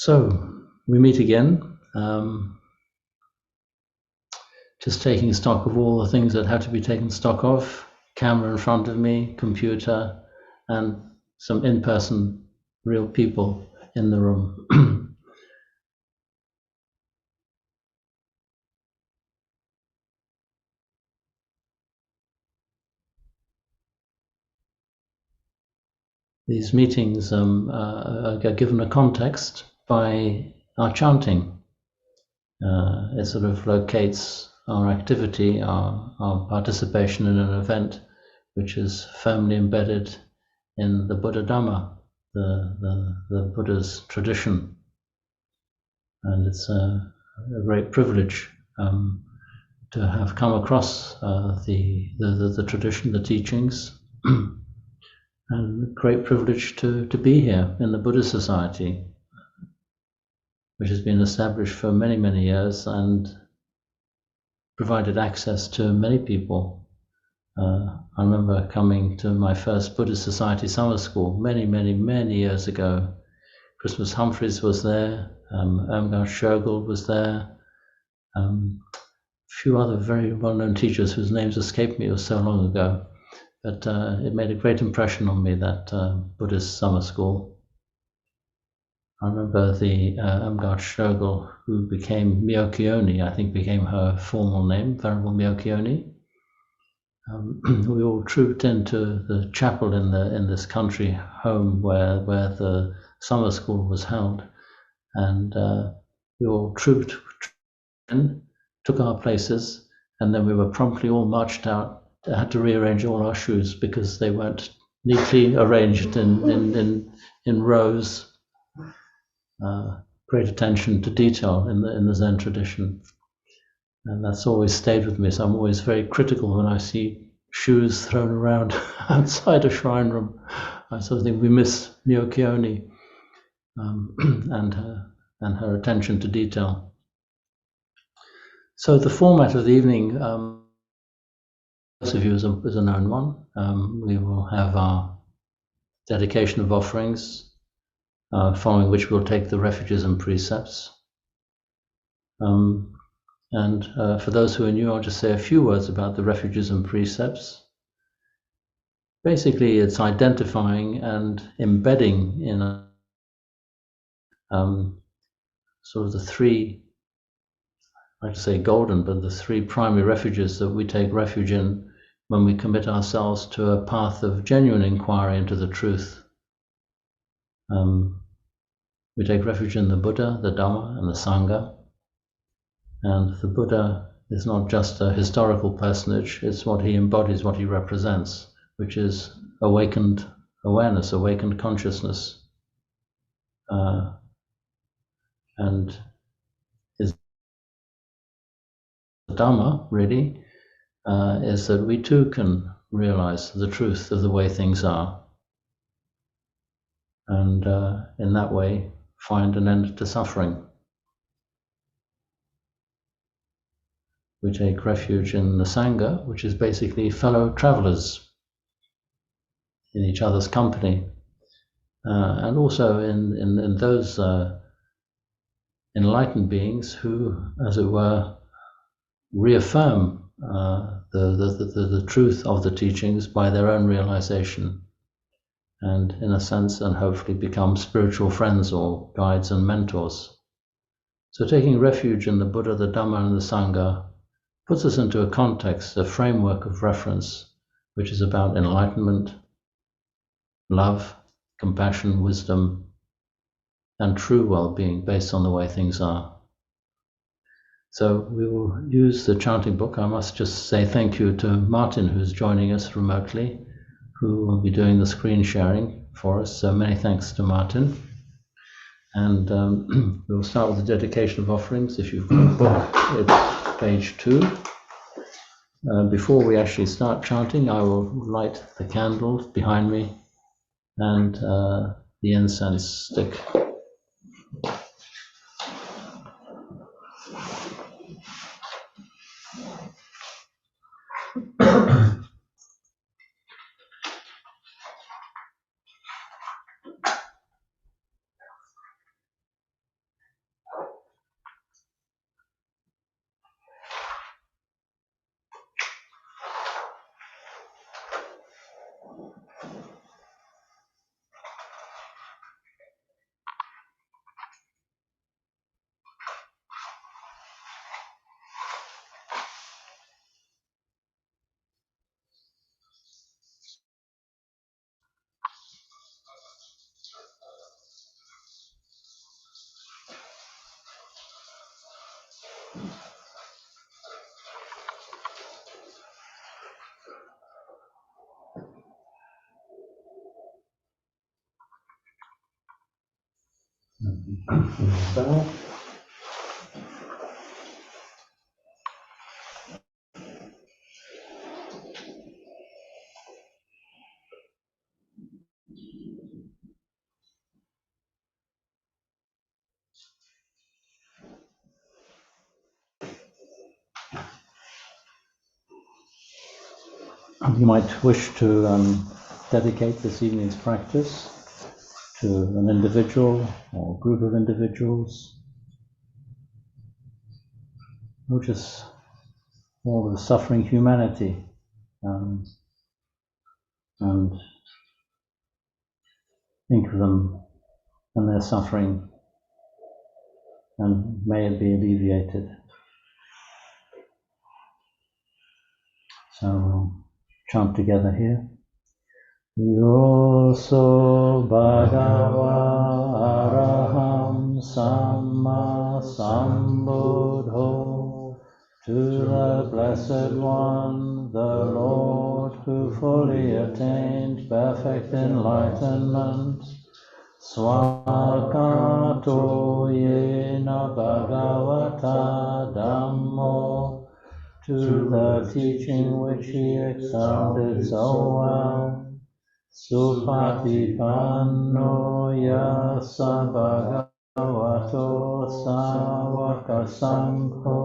So we meet again, just taking stock of all the things that had to be taken stock of, camera in front of me, computer, and some in-person real people in the room. These meetings are given a context by our chanting. It sort of locates our activity, our participation in an event which is firmly embedded in the Buddha Dhamma, the Buddha's tradition. And it's a great privilege to have come across the tradition, the teachings, and a great privilege to be here in the Buddhist Society, which has been established for many, many years and provided access to many people. I remember coming to my first Buddhist Society summer school many, many, many years ago. Christmas Humphreys was there, Ajahn Chah was there, a few other very well-known teachers whose names escaped me, it was so long ago. But it made a great impression on me, that Buddhist summer school. I remember the Ajahn Chah, who became Myokyoni, I think became her formal name, Venerable Myokyoni. We all trooped into the chapel in this country home where the summer school was held, and we all trooped in, took our places, and then we were promptly all marched out. I had to rearrange all our shoes because they weren't neatly arranged in rows. Great attention to detail in the Zen tradition, and that's always stayed with me. So I'm always very critical when I see shoes thrown around outside a shrine room. I sort of think we miss Myokyoni and her attention to detail. So the format of the evening, most of you is a known one. We will have our dedication of offerings, following which we'll take the refuges and precepts. And for those who are new, I'll just say a few words about the refuges and precepts. Basically, it's identifying and embedding in sort of the three, I like to say golden, but the three primary refuges that we take refuge in when we commit ourselves to a path of genuine inquiry into the truth. We take refuge in the Buddha, the Dhamma, and the Sangha. And the Buddha is not just a historical personage, it's what he embodies, what he represents, which is awakened awareness, awakened consciousness. And his Dhamma, really, is that we too can realize the truth of the way things are. And in that way, find an end to suffering. We take refuge in the Sangha, which is basically fellow travelers in each other's company, and also in those enlightened beings who, as it were, reaffirm the truth of the teachings by their own realization, and in a sense, and hopefully become spiritual friends or guides and mentors. So taking refuge in the Buddha, the Dhamma, and the Sangha puts us into a context, a framework of reference, which is about enlightenment, love, compassion, wisdom, and true well-being based on the way things are. So we will use the chanting book. I must just say thank you to Martin, who's joining us remotely, who will be doing the screen sharing for us. So many thanks to Martin. And we'll start with the dedication of offerings. If you've got a book, it's page 2. Before we actually start chanting, I will light the candles behind me and the incense stick. So, you might wish to dedicate this evening's practice to an individual or group of individuals, or just all the suffering humanity, and think of them and their suffering, and may it be alleviated. So we'll chant together here. Yoso Bhagava Araham Samma Sambuddho, to the Blessed One, the Lord, who fully attained perfect enlightenment. Swakato yena Bhagavata Dhammo, to the teaching which he expounded so well. Supatipanno yasa Bhagavato Savaka Sangho,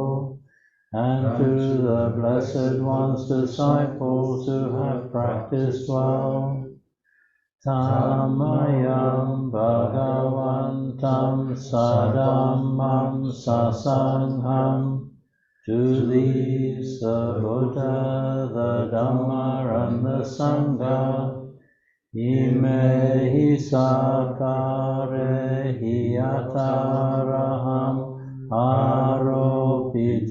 and to the Blessed One's disciples who have practiced well. Tamayam Bhagavantam Sadamam Sasangham, to these the Buddha, the Dhamma, and the Sangha. Imehi sakarehi ataraham aropitehi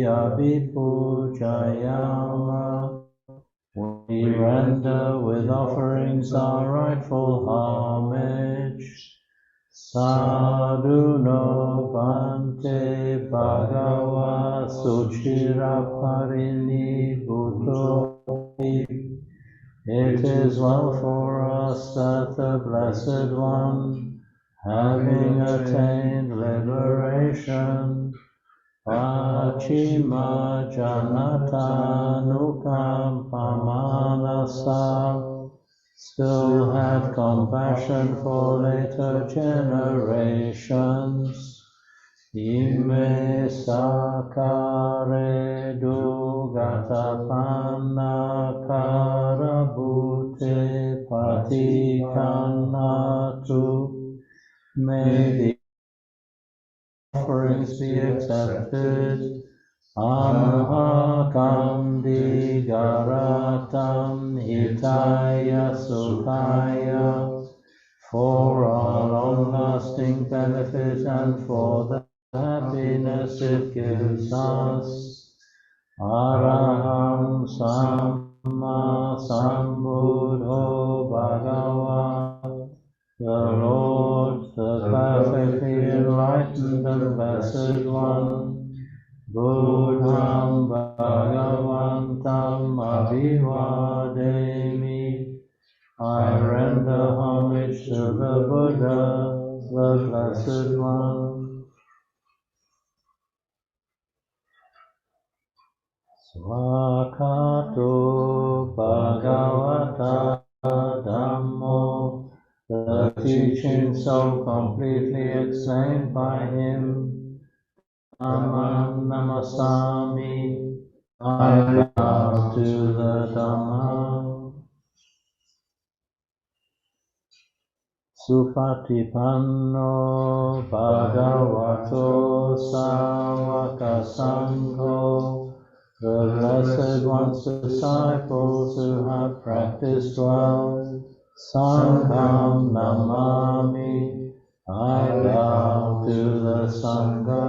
abhipujayama. We render with offerings our rightful homage. Sadhu no bhante bhagava suchira parini bhutopi. It is well for us that the Blessed One, having attained liberation, Pachima Janata Nukam Pamanasa, still had compassion for later generations. Ime sakare dugatapana karabute patikanatu. May the offerings be accepted. Amahakam digaratam hitaya sukhaya, for our long-lasting benefit and for the happiness it gives us. Araham Samma Sambuddho Bhagava, the Lord, the perfectly enlightened and blessed One. Buddham Bhagavantam Abhivademi, I render homage to the Buddha, the blessed One. Swakato Bhagavata Dhammo, the teaching so completely explained by him. Dhammam namasami, I bow to the Dhamma. Supatipanno Bhagavato Savaka Sangho, the Blessed One's disciples who have practiced well. Sangham namami, I bow to the Sangha.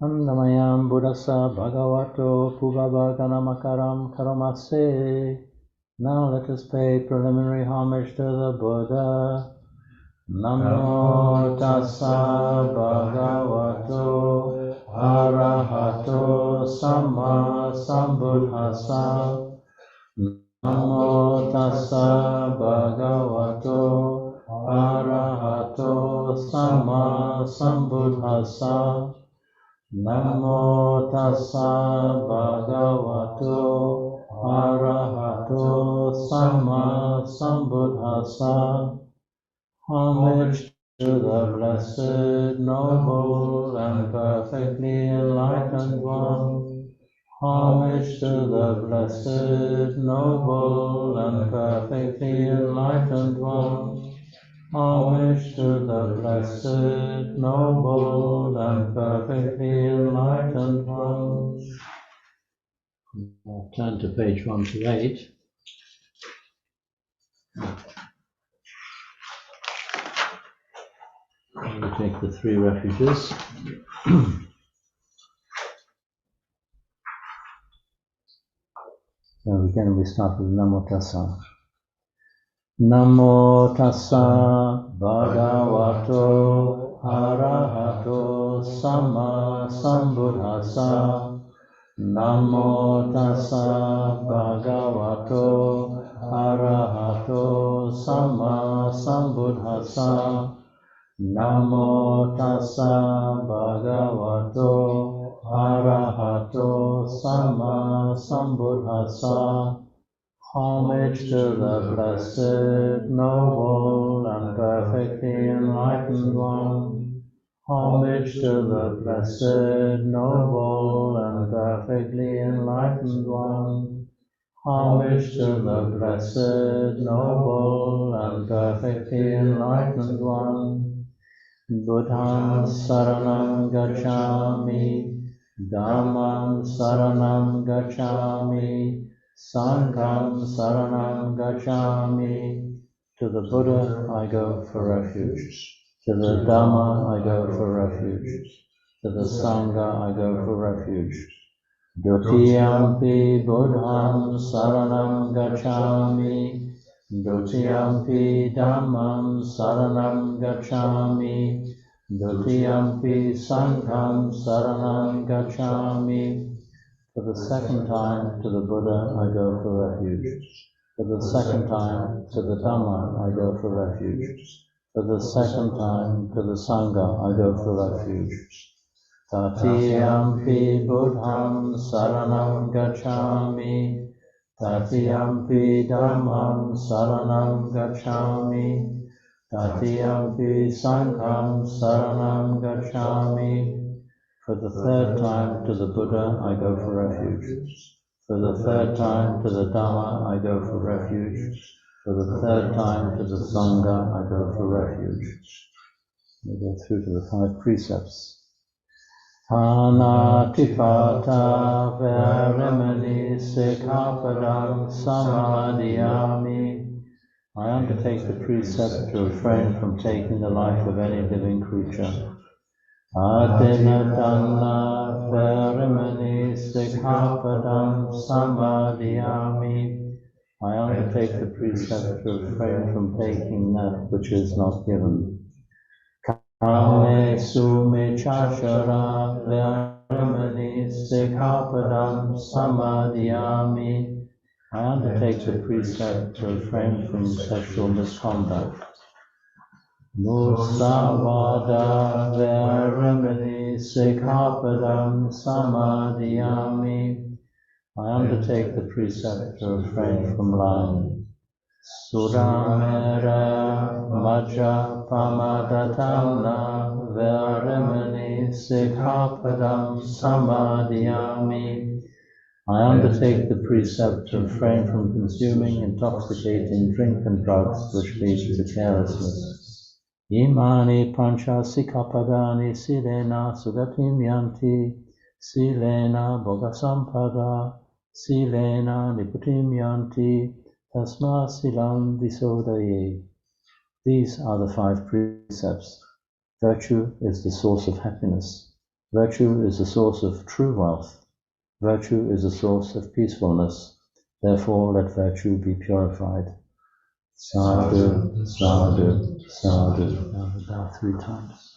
Annamayam Buddhasa Bhagavato Puvavaganamakaram Karamase. Now let us pay preliminary homage to the Buddha. Namo tassa bhagavato arahato samma sambuddhassa. Namo tassa bhagavato arahato samma sambuddhassa. Namo tassa bhagavato arahato samma sambuddhassa. Homage to the blessed, noble, and perfectly enlightened one. Homage to the blessed, noble, and perfectly enlightened one. Homage to the blessed, noble, and perfectly enlightened one. I'll turn to page 128. We take the three refuges. So again we start with Namo Tassa. Namo Tassa Bhagavato Arahato Samma Sambuddhassa. Namo Tassa Bhagavato Arahato Samma Sambuddhassa. Namo Tassa Bhagavato Arahato Samma Sambuddhassa. Homage to the blessed, noble, and perfectly enlightened one. Homage to the blessed, noble, and perfectly enlightened one. Homage to the blessed, noble, and perfectly enlightened one. Buddham saranam gacchami, Dhammam saranam gacchami, Sangham saranam gacchami. To the Buddha I go for refuge. To the Dhamma I go for refuge. To the Sangha I go for refuge. Dutiyampi Buddham saranam gacchami, Dutiyampi Dhammam saranam gacchami, Dutiyampi Sangham saranam gacchami. For the second time to the Buddha I go for refuge. For the second time to the Dhamma I go for refuge. For the second time to the Sangha I go for refuge. Tatiyampi Buddham saranam gacchami, Tatiyampi Dhammam saranam gacchami, Tatiyampi Sangham saranam gacchami. For the third time to the Buddha I go for refuge. For the third time to the Dhamma I go for refuge. For the third time to the Sangha I go for refuge. We go through to the 5 precepts. Anatipata verimani sikhapadam samadhiyami. I undertake the precept to refrain from taking the life of any living creature. Adinadana verimani sikhapadam samadhiyami. I undertake the precept to refrain from taking that which is not given. Kame sume chashara verimani sikhapadam samadhiyami. I undertake the precept to refrain from sexual misconduct. Musavada verimani sikhapadam samadhiyami. I undertake the precept to refrain from lying. Suramera Majja Pamadatamna Verimani Sikhapadam Samadhiyami. I undertake the precept to refrain from consuming intoxicating drink and drugs which lead to carelessness. Imani Pancha Sikhapadani Silena Sugatim Yanti, Silena Bhogasampada, Silena Niputim Yanti, Tasma Silam Visodaye. These are the 5 precepts. Virtue is the source of happiness. Virtue is the source of true wealth. Virtue is the source of peacefulness. Therefore, let virtue be purified. Sadhu, sadhu, sadhu. Now we bow 3 times.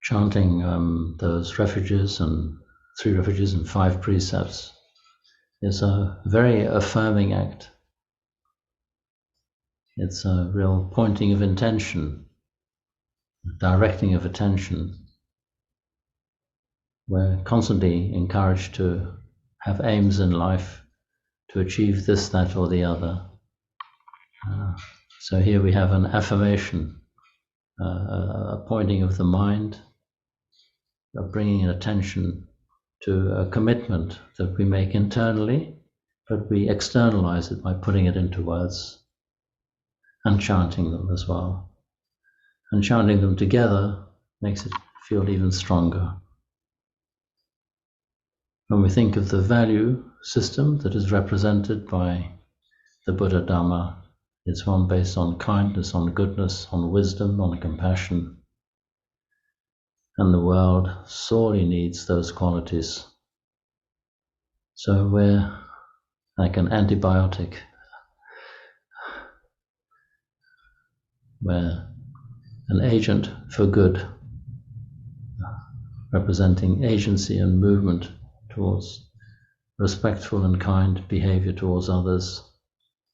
Chanting those refuges and 3 refuges and 5 precepts is a very affirming act. It's a real pointing of intention, directing of attention. We're constantly encouraged to have aims in life, to achieve this, that, or the other. So here we have an affirmation, a pointing of the mind, of bringing attention to a commitment that we make internally, but we externalize it by putting it into words and chanting them as well. And chanting them together makes it feel even stronger. When we think of the value system that is represented by the Buddha Dhamma, it's one based on kindness, on goodness, on wisdom, on compassion. And the world sorely needs those qualities. So we're like an antibiotic. We're an agent for good, representing agency and movement towards respectful and kind behavior towards others,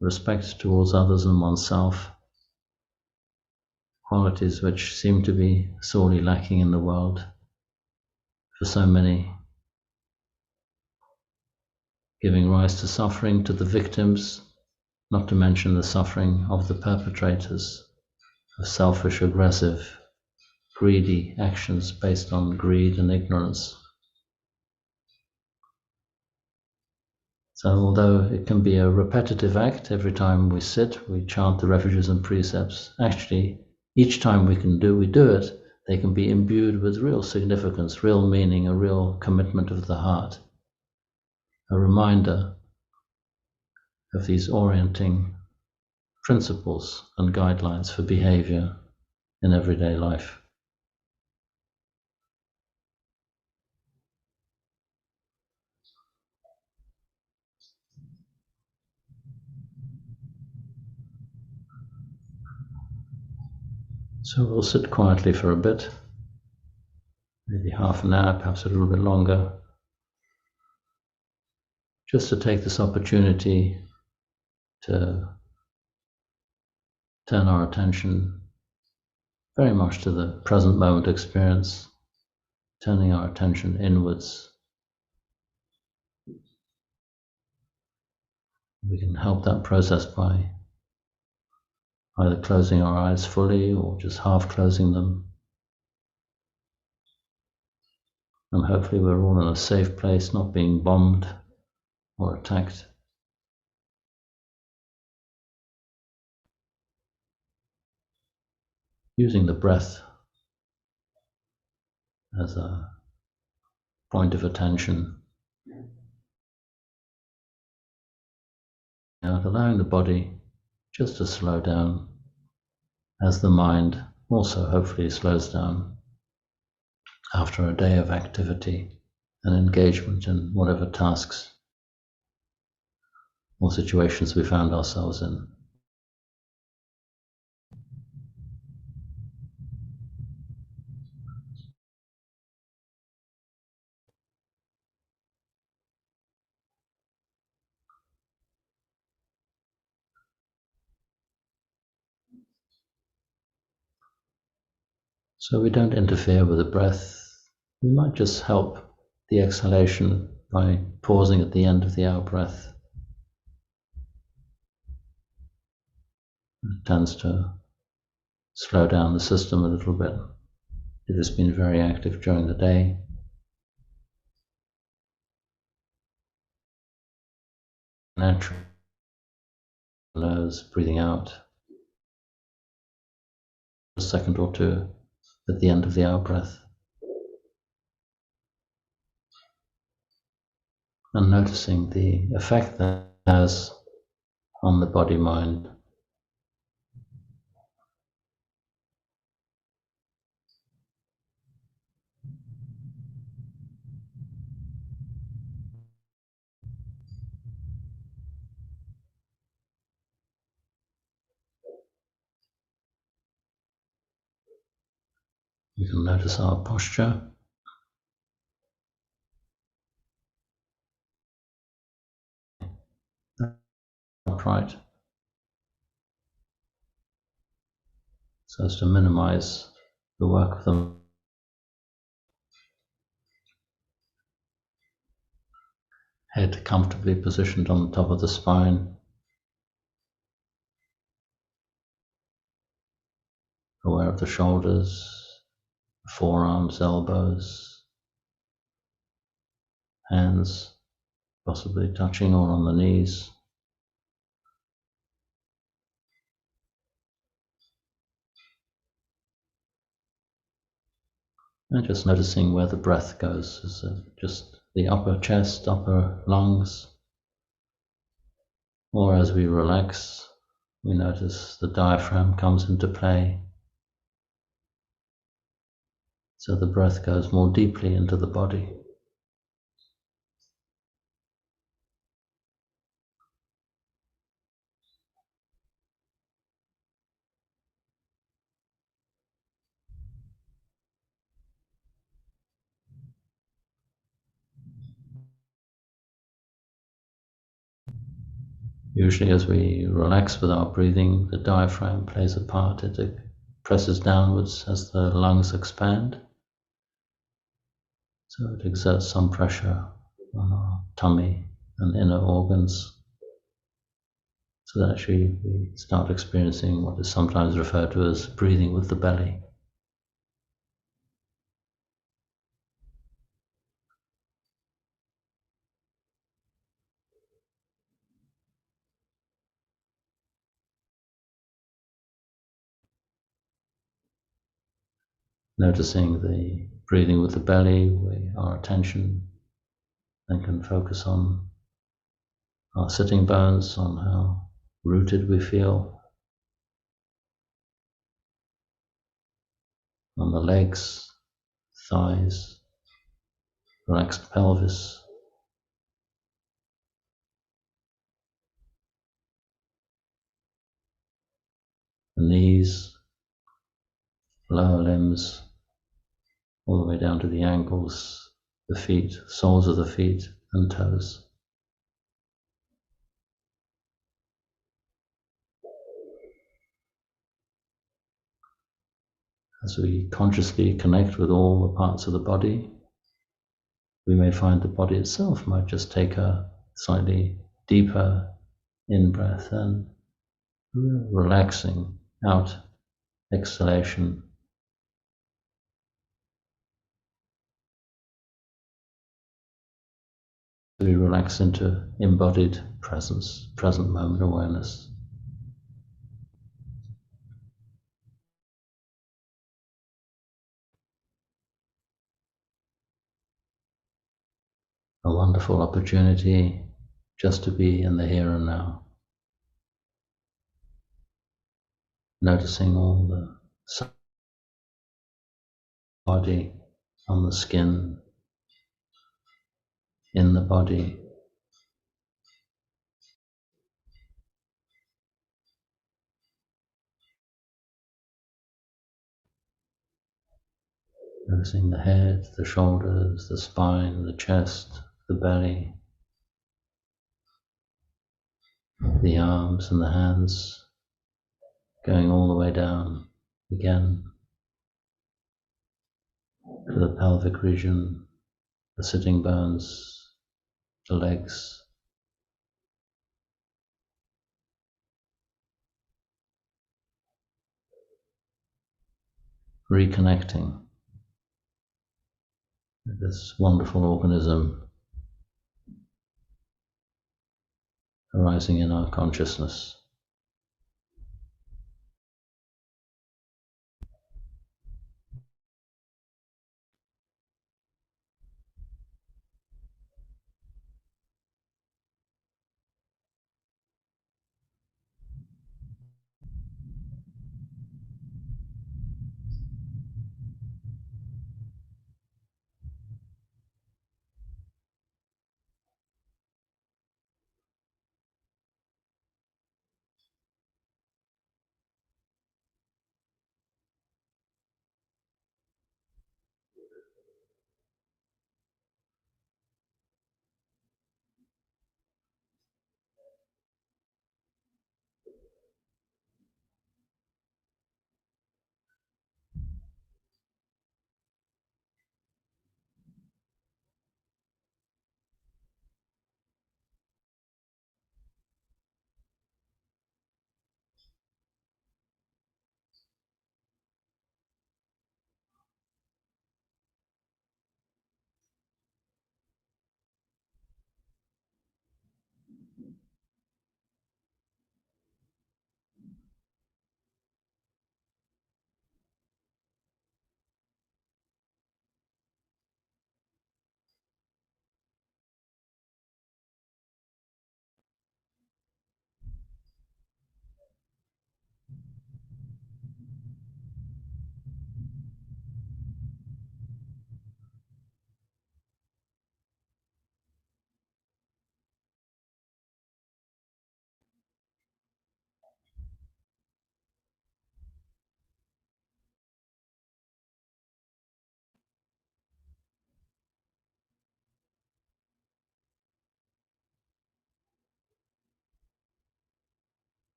respect towards others and oneself, qualities which seem to be sorely lacking in the world for so many, giving rise to suffering to the victims, not to mention the suffering of the perpetrators of selfish, aggressive, greedy actions based on greed and ignorance. So although it can be a repetitive act, every time we sit, we chant the refuges and precepts, actually each time we do it, they can be imbued with real significance, real meaning, a real commitment of the heart, a reminder of these orienting principles and guidelines for behavior in everyday life. So we'll sit quietly for a bit, maybe half an hour, perhaps a little bit longer, just to take this opportunity to turn our attention very much to the present moment experience, turning our attention inwards. We can help that process by either closing our eyes fully or just half closing them. And hopefully we're all in a safe place, not being bombed or attacked. Using the breath as a point of attention. And allowing the body just to slow down as the mind also hopefully slows down after a day of activity and engagement in whatever tasks or situations we found ourselves in. So we don't interfere with the breath. We might just help the exhalation by pausing at the end of the out-breath. It tends to slow down the system a little bit. It has been very active during the day. Naturally, nose, breathing out. A second or two at the end of the out-breath. and noticing the effect that it has on the body-mind. You can notice our posture, upright, so as to minimize the work of the head comfortably positioned on the top of the spine, aware of the shoulders, forearms, elbows, hands, possibly touching or on the knees. And just noticing where the breath goes, just the upper chest, upper lungs, or as we relax, we notice the diaphragm comes into play. So the breath goes more deeply into the body. Usually as we relax with our breathing, the diaphragm plays a part. It presses downwards as the lungs expand. So it exerts some pressure on our tummy and inner organs. So that actually we start experiencing what is sometimes referred to as breathing with the belly. Noticing the breathing with the belly, our attention then can focus on our sitting bones, on how rooted we feel, on the legs, thighs, relaxed pelvis, the knees, lower limbs, all the way down to the ankles, the feet, soles of the feet and toes. As we consciously connect with all the parts of the body, we may find the body itself might just take a slightly deeper in-breath and relaxing out exhalation. We relax into embodied presence, present moment awareness. A wonderful opportunity just to be in the here and now. Noticing all the body, on the skin, in the body. Noticing the head, the shoulders, the spine, the chest, the belly, the arms and the hands, going all the way down again to the pelvic region, the sitting bones, the legs. Reconnecting with this wonderful organism arising in our consciousness.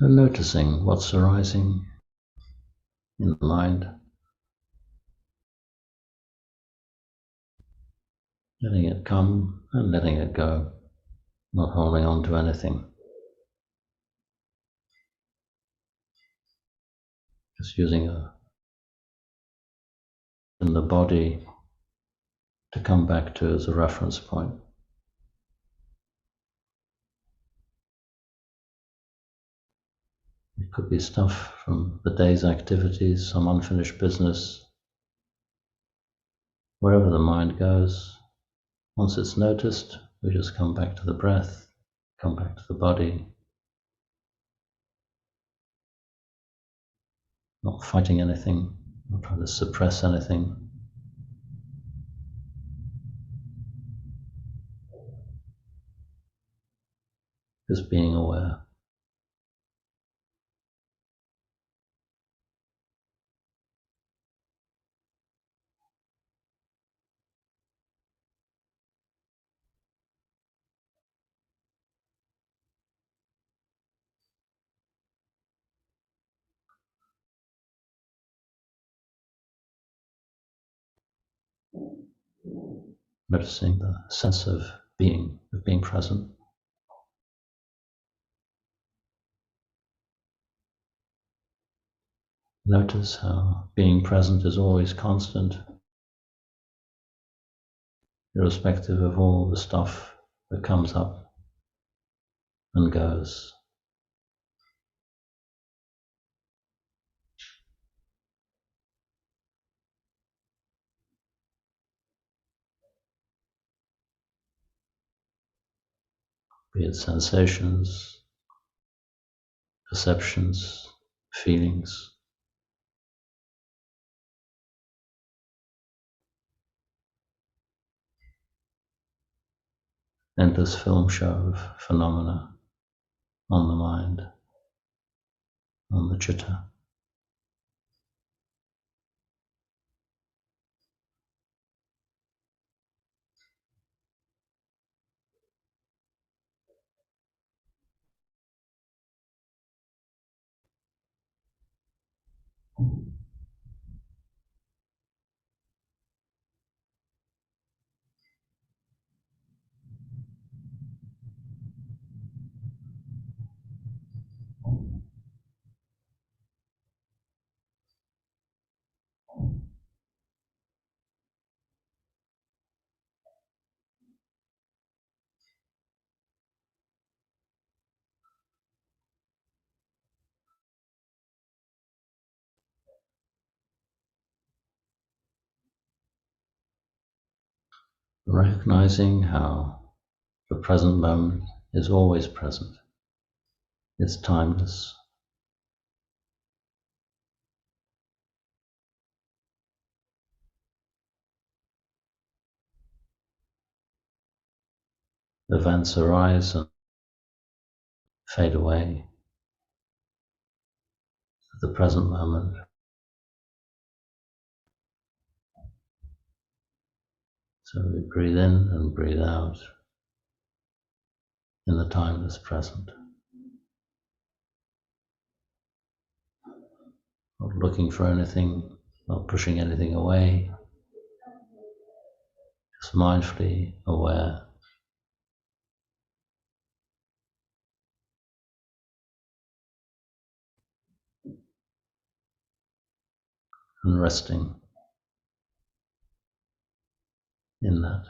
and noticing what's arising in the mind, letting it come and letting it go, not holding on to anything, just using in the body to come back to as a reference point. It could be stuff from the day's activities, some unfinished business. Wherever the mind goes, once it's noticed, we just come back to the breath, come back to the body, not fighting anything, not trying to suppress anything. Just being aware. Noticing the sense of being present. Notice how being present is always constant, irrespective of all the stuff that comes up and goes. Be it sensations, perceptions, feelings. Endless film show of phenomena on the mind, on the chitta. Recognizing how the present moment is always present. It's timeless. Events arise and fade away. At the present moment, so we breathe in and breathe out in the timeless present. Not looking for anything, not pushing anything away, just mindfully aware and resting in that.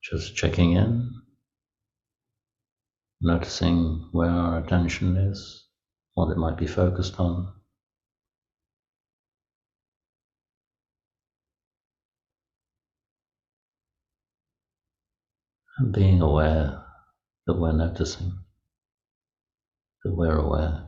Just checking in, noticing where our attention is, what it might be focused on. And being aware that we're noticing, that we're aware.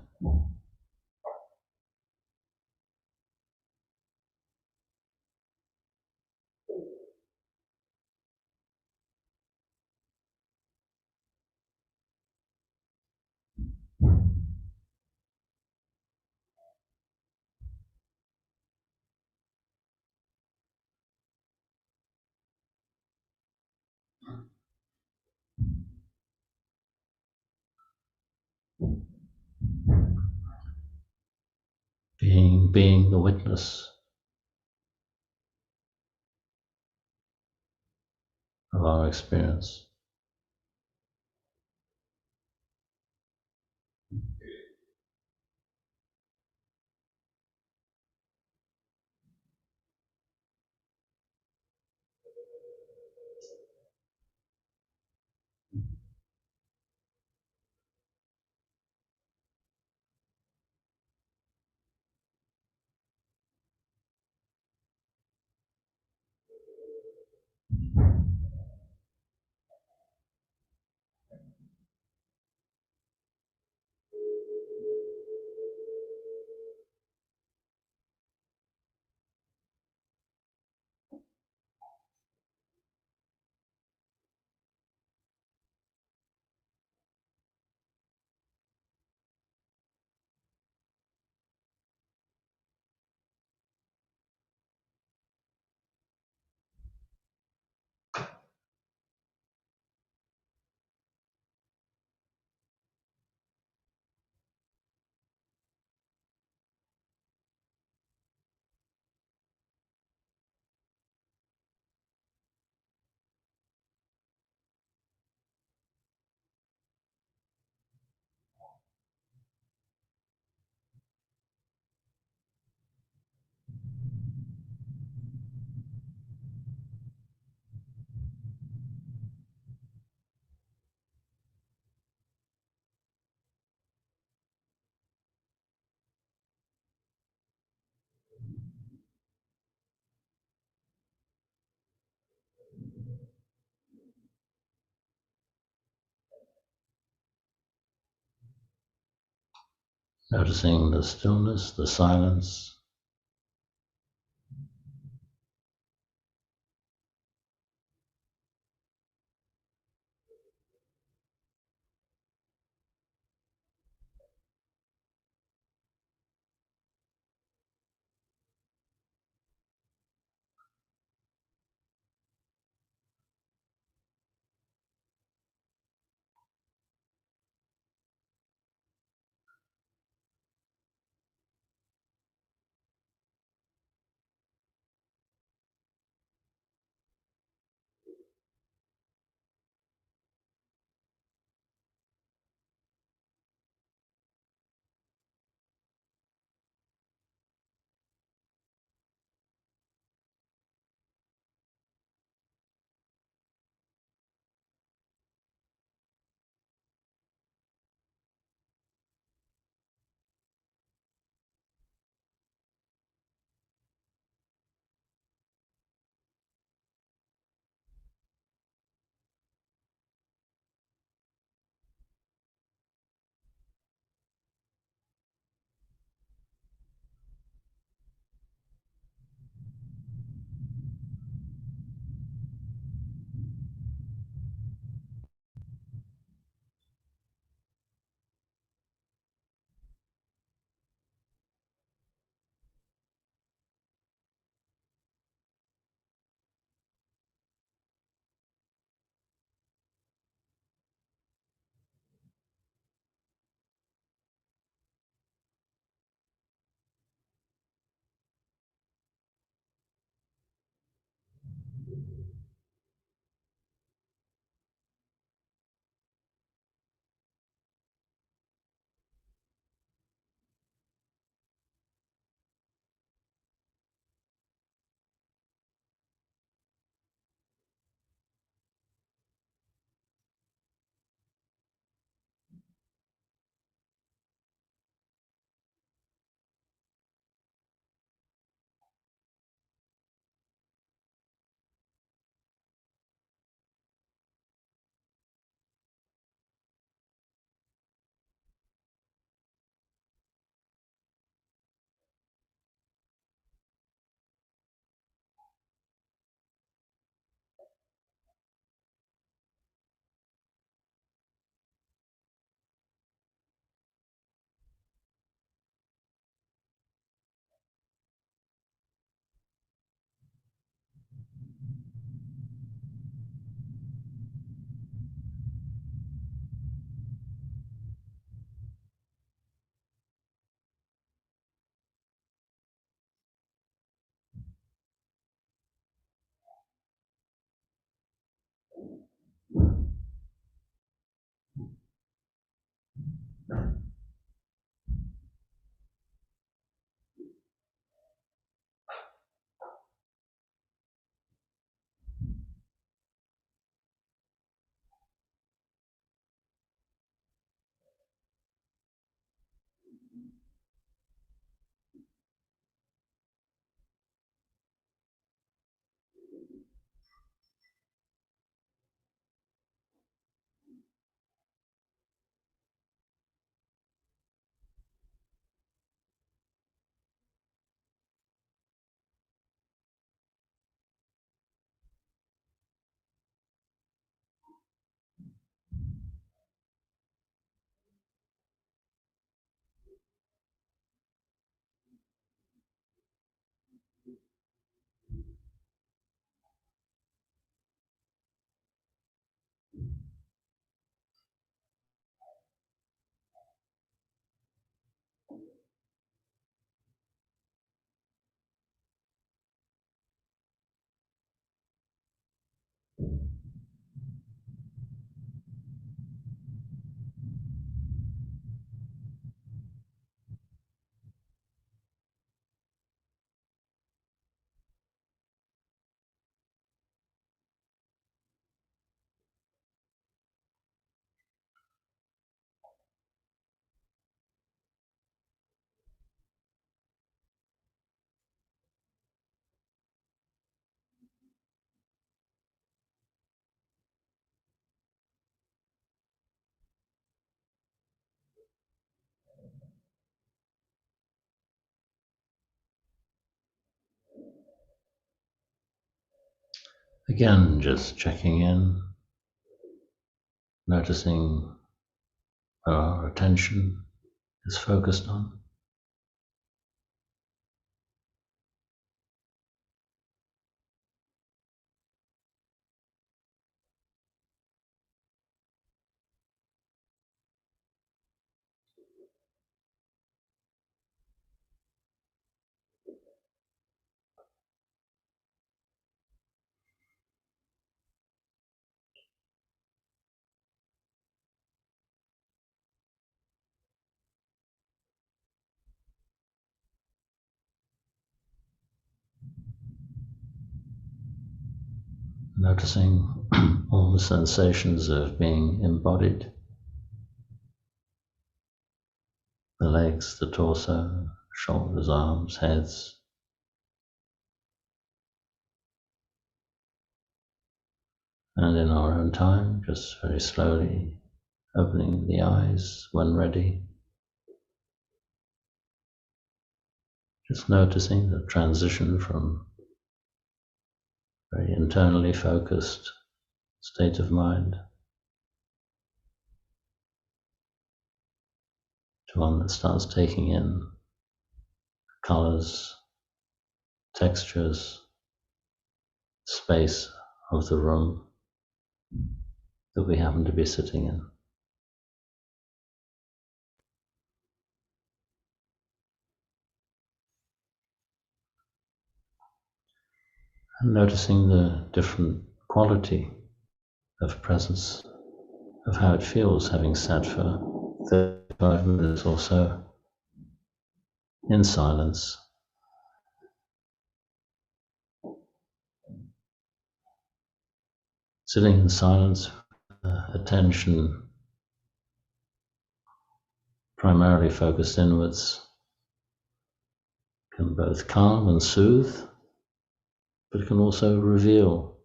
Being the witness of our experience. Noticing the stillness, the silence, Again, just checking in, noticing where our attention is focused on. Noticing all the sensations of being embodied, the legs, the torso, shoulders, arms, heads, and in our own time, just very slowly opening the eyes when ready, just noticing the transition from very internally focused state of mind to one that starts taking in colors, textures, space of the room that we happen to be sitting in. And noticing the different quality of presence, of how it feels having sat for 35 minutes or so in silence. Sitting in silence, attention primarily focused inwards, can both calm and soothe, but it can also reveal.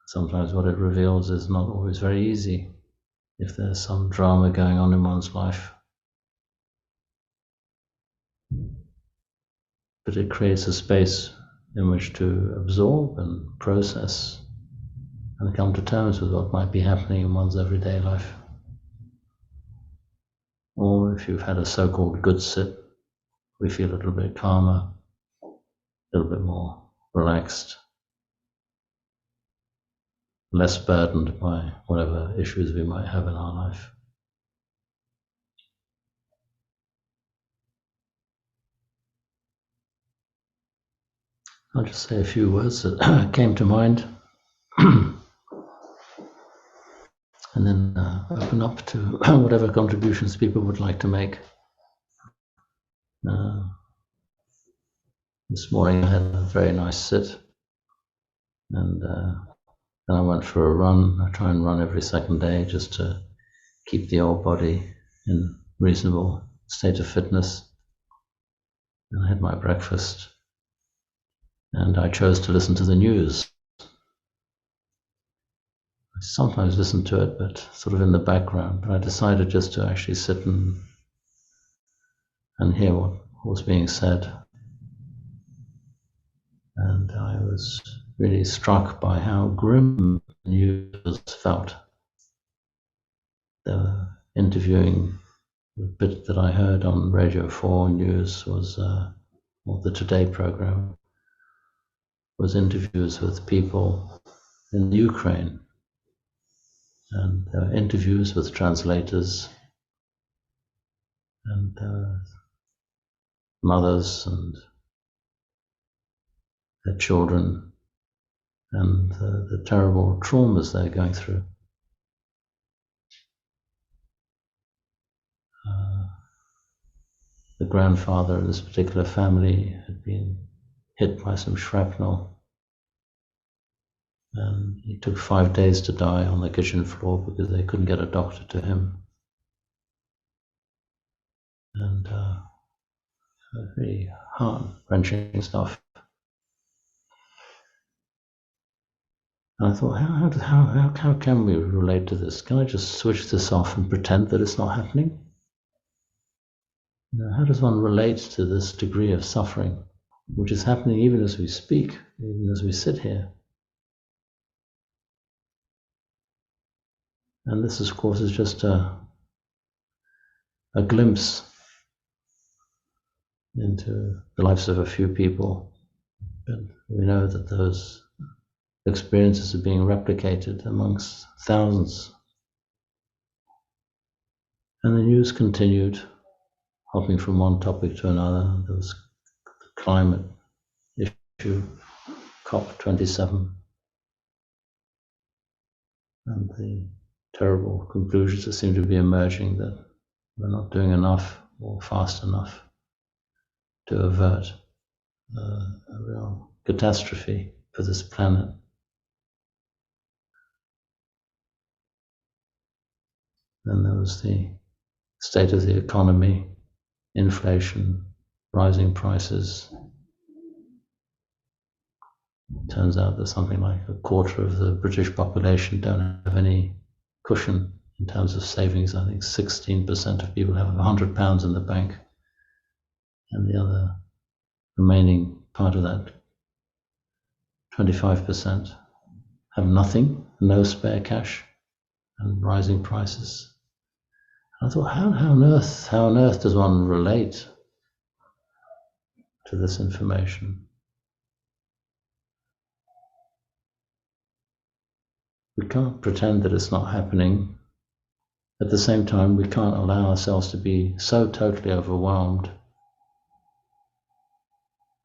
Sometimes what it reveals is not always very easy if there's some drama going on in one's life. But it creates a space in which to absorb and process and come to terms with what might be happening in one's everyday life. Or if you've had a so-called good sit, we feel a little bit calmer, a little bit more relaxed, less burdened by whatever issues we might have in our life. I'll just say a few words that came to mind and then open open up to whatever contributions people would like to make. This morning I had a very nice sit, and then I went for a run. I try and run every second day just to keep the old body in reasonable state of fitness. And I had my breakfast, and I chose to listen to the news. I sometimes listen to it, but sort of in the background. But I decided just to actually sit and hear what was being said. And I was really struck by how grim the news felt. The interviewing, the bit that I heard on Radio 4 News was, or the Today program, was interviews with people in Ukraine, and interviews with translators and mothers and their children, and the terrible traumas they're going through. The grandfather of this particular family had been hit by some shrapnel, and he took 5 days to die on the kitchen floor because they couldn't get a doctor to him. And really heart-wrenching stuff. And I thought, how can we relate to this? Can I just switch this off and pretend that it's not happening? You know, how does one relate to this degree of suffering, which is happening even as we speak, even as we sit here? And this, of course, is just a glimpse into the lives of a few people. But we know that those experiences are being replicated amongst thousands. And the news continued, hopping from one topic to another. There was the climate issue, COP27, and the terrible conclusions that seem to be emerging that we're not doing enough or fast enough to avert a real catastrophe for this planet. Then there was the state of the economy, inflation, rising prices. It turns out that something like a quarter of the British population don't have any cushion in terms of savings. I think 16% of people have £100 in the bank, and the other remaining part of that, 25%, have nothing, no spare cash, and rising prices. I thought, how on earth does one relate to this information? We can't pretend that it's not happening. At the same time, we can't allow ourselves to be so totally overwhelmed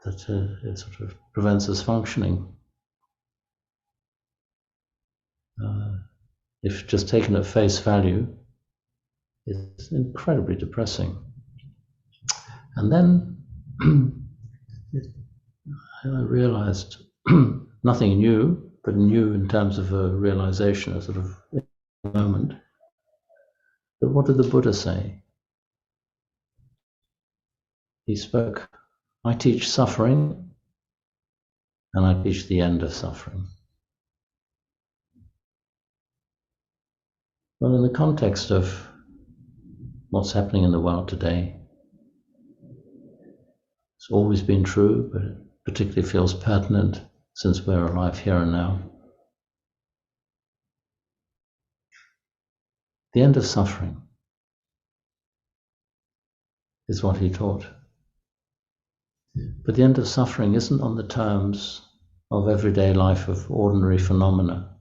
that it sort of prevents us functioning. If just taken at face value, it's incredibly depressing. And then I realized nothing new, but new in terms of a realization, a sort of moment. But what did the Buddha say? He spoke, I teach suffering, and I teach the end of suffering. Well, in the context of what's happening in the world today, it's always been true, but it particularly feels pertinent since we're alive here and now. The end of suffering is what he taught. But the end of suffering isn't on the terms of everyday life, of ordinary phenomena.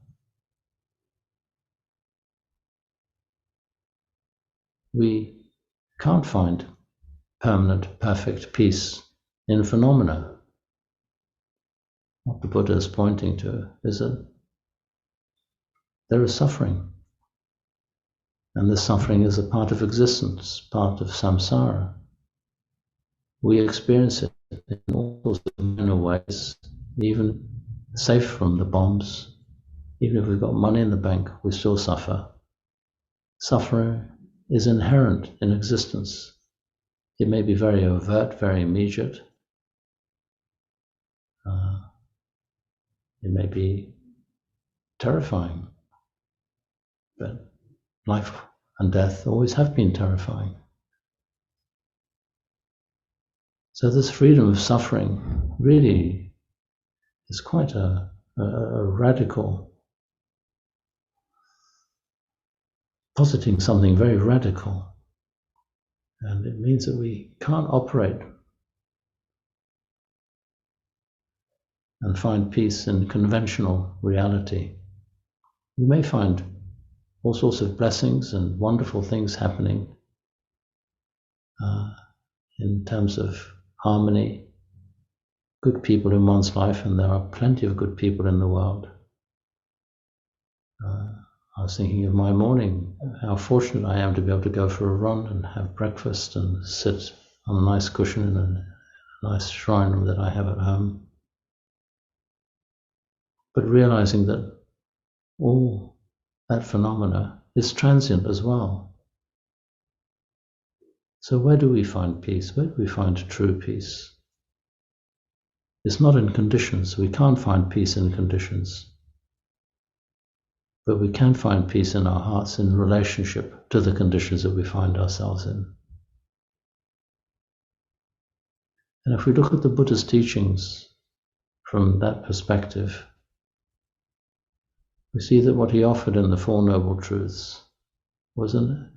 We can't find permanent, perfect peace in phenomena. What the Buddha is pointing to is that there is suffering. And this suffering is a part of existence, part of samsara. We experience it in all sorts of minor ways, even safe from the bombs. Even if we've got money in the bank, we still suffer. Suffering is inherent in existence. It may be very overt, very immediate. It may be terrifying, but life and death always have been terrifying. So this freedom of suffering really is quite a radical, positing something very radical. And it means that we can't operate and find peace in conventional reality. We may find all sorts of blessings and wonderful things happening in terms of harmony, good people in one's life, and there are plenty of good people in the world. I was thinking of my morning, how fortunate I am to be able to go for a run and have breakfast and sit on a nice cushion in a nice shrine that I have at home. But realizing that all that phenomena is transient as well. So where do we find peace? Where do we find true peace? It's not in conditions. We can't find peace in conditions. But we can find peace in our hearts in relationship to the conditions that we find ourselves in. And if we look at the Buddha's teachings from that perspective, we see that what he offered in the Four Noble Truths was an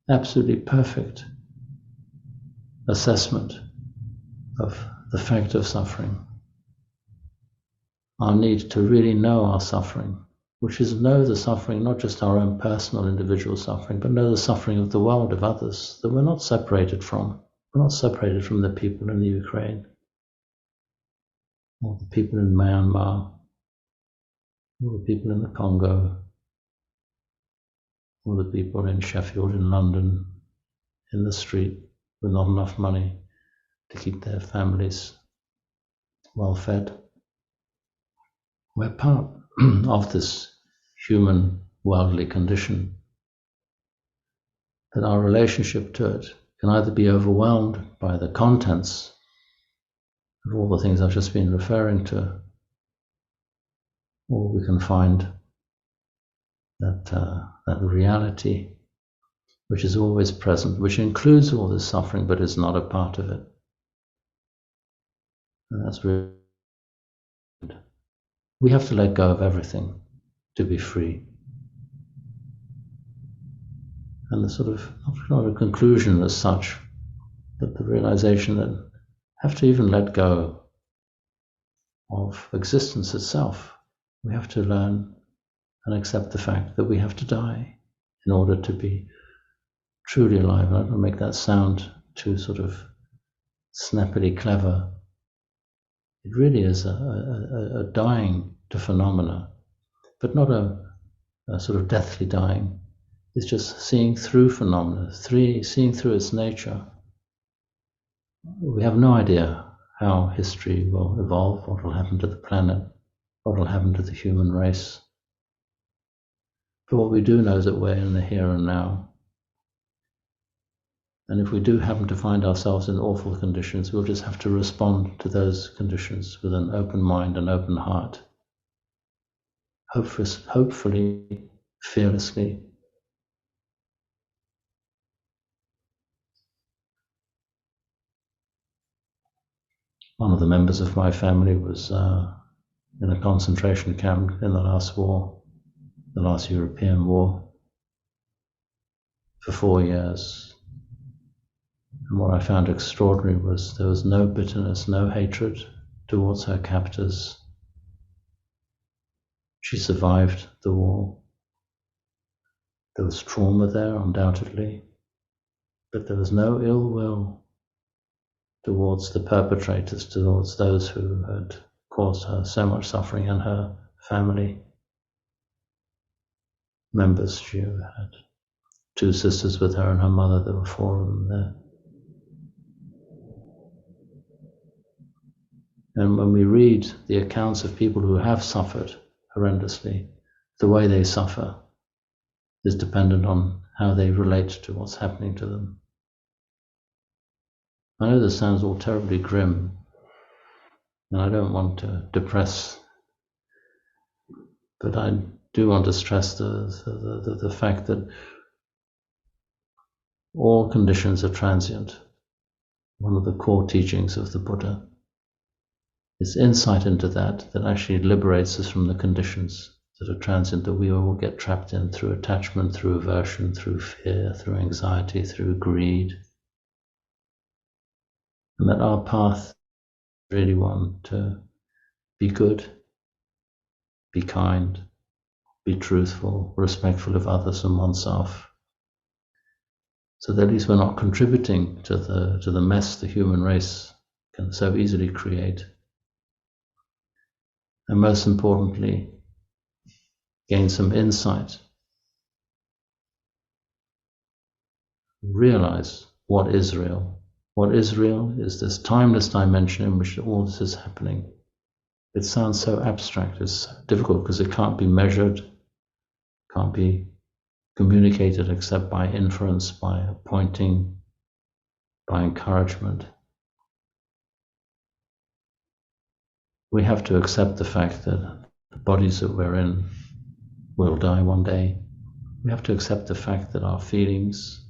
absolutely perfect assessment of the fact of suffering. Our need to really know our suffering, which is know the suffering, not just our own personal individual suffering, but know the suffering of the world, of others, that we're not separated from. We're not separated from the people in the Ukraine, or the people in Myanmar, or the people in the Congo, or the people in Sheffield, in London, in the street, with not enough money to keep their families well fed. We're part of this human worldly condition, that our relationship to it can either be overwhelmed by the contents of all the things I've just been referring to, or we can find that reality which is always present, which includes all this suffering but is not a part of it. And that's really, we have to let go of everything to be free. And the sort of, not a conclusion as such, but the realization that I have to even let go of existence itself. We have to learn and accept the fact that we have to die in order to be truly alive. I don't want to make that sound too sort of snappily clever. It really is a dying to phenomena, but not a sort of deathly dying. It's just seeing through phenomena, seeing through its nature. We have no idea how history will evolve, what will happen to the planet, what will happen to the human race. But what we do know is that we're in the here and now. And if we do happen to find ourselves in awful conditions, we'll just have to respond to those conditions with an open mind and open heart. Hopefully, fearlessly. One of the members of my family was in a concentration camp in the last war, the last European war, for 4 years. And what I found extraordinary was there was no bitterness, no hatred towards her captors. She survived the war. There was trauma there, undoubtedly, but there was no ill will towards the perpetrators, towards those who had caused her so much suffering and her family members she had 2 sisters with her and her mother. There were 4 of them there. And when we read the accounts of people who have suffered horrendously, the way they suffer is dependent on how they relate to what's happening to them. I know this sounds all terribly grim, and I don't want to depress, but I do want to stress the fact that all conditions are transient. One of the core teachings of the Buddha is insight into that actually liberates us from the conditions that are transient, that we all get trapped in through attachment, through aversion, through fear, through anxiety, through greed. And that our path is really one to be good, be kind, be truthful, respectful of others and oneself, so that at least we're not contributing to the mess the human race can so easily create. And most importantly, gain some insight. Realize what is real. What is real is this timeless dimension in which all this is happening. It sounds so abstract, it's difficult because it can't be measured, can't be communicated except by inference, by pointing, by encouragement. We have to accept the fact that the bodies that we're in will die one day. We have to accept the fact that our feelings,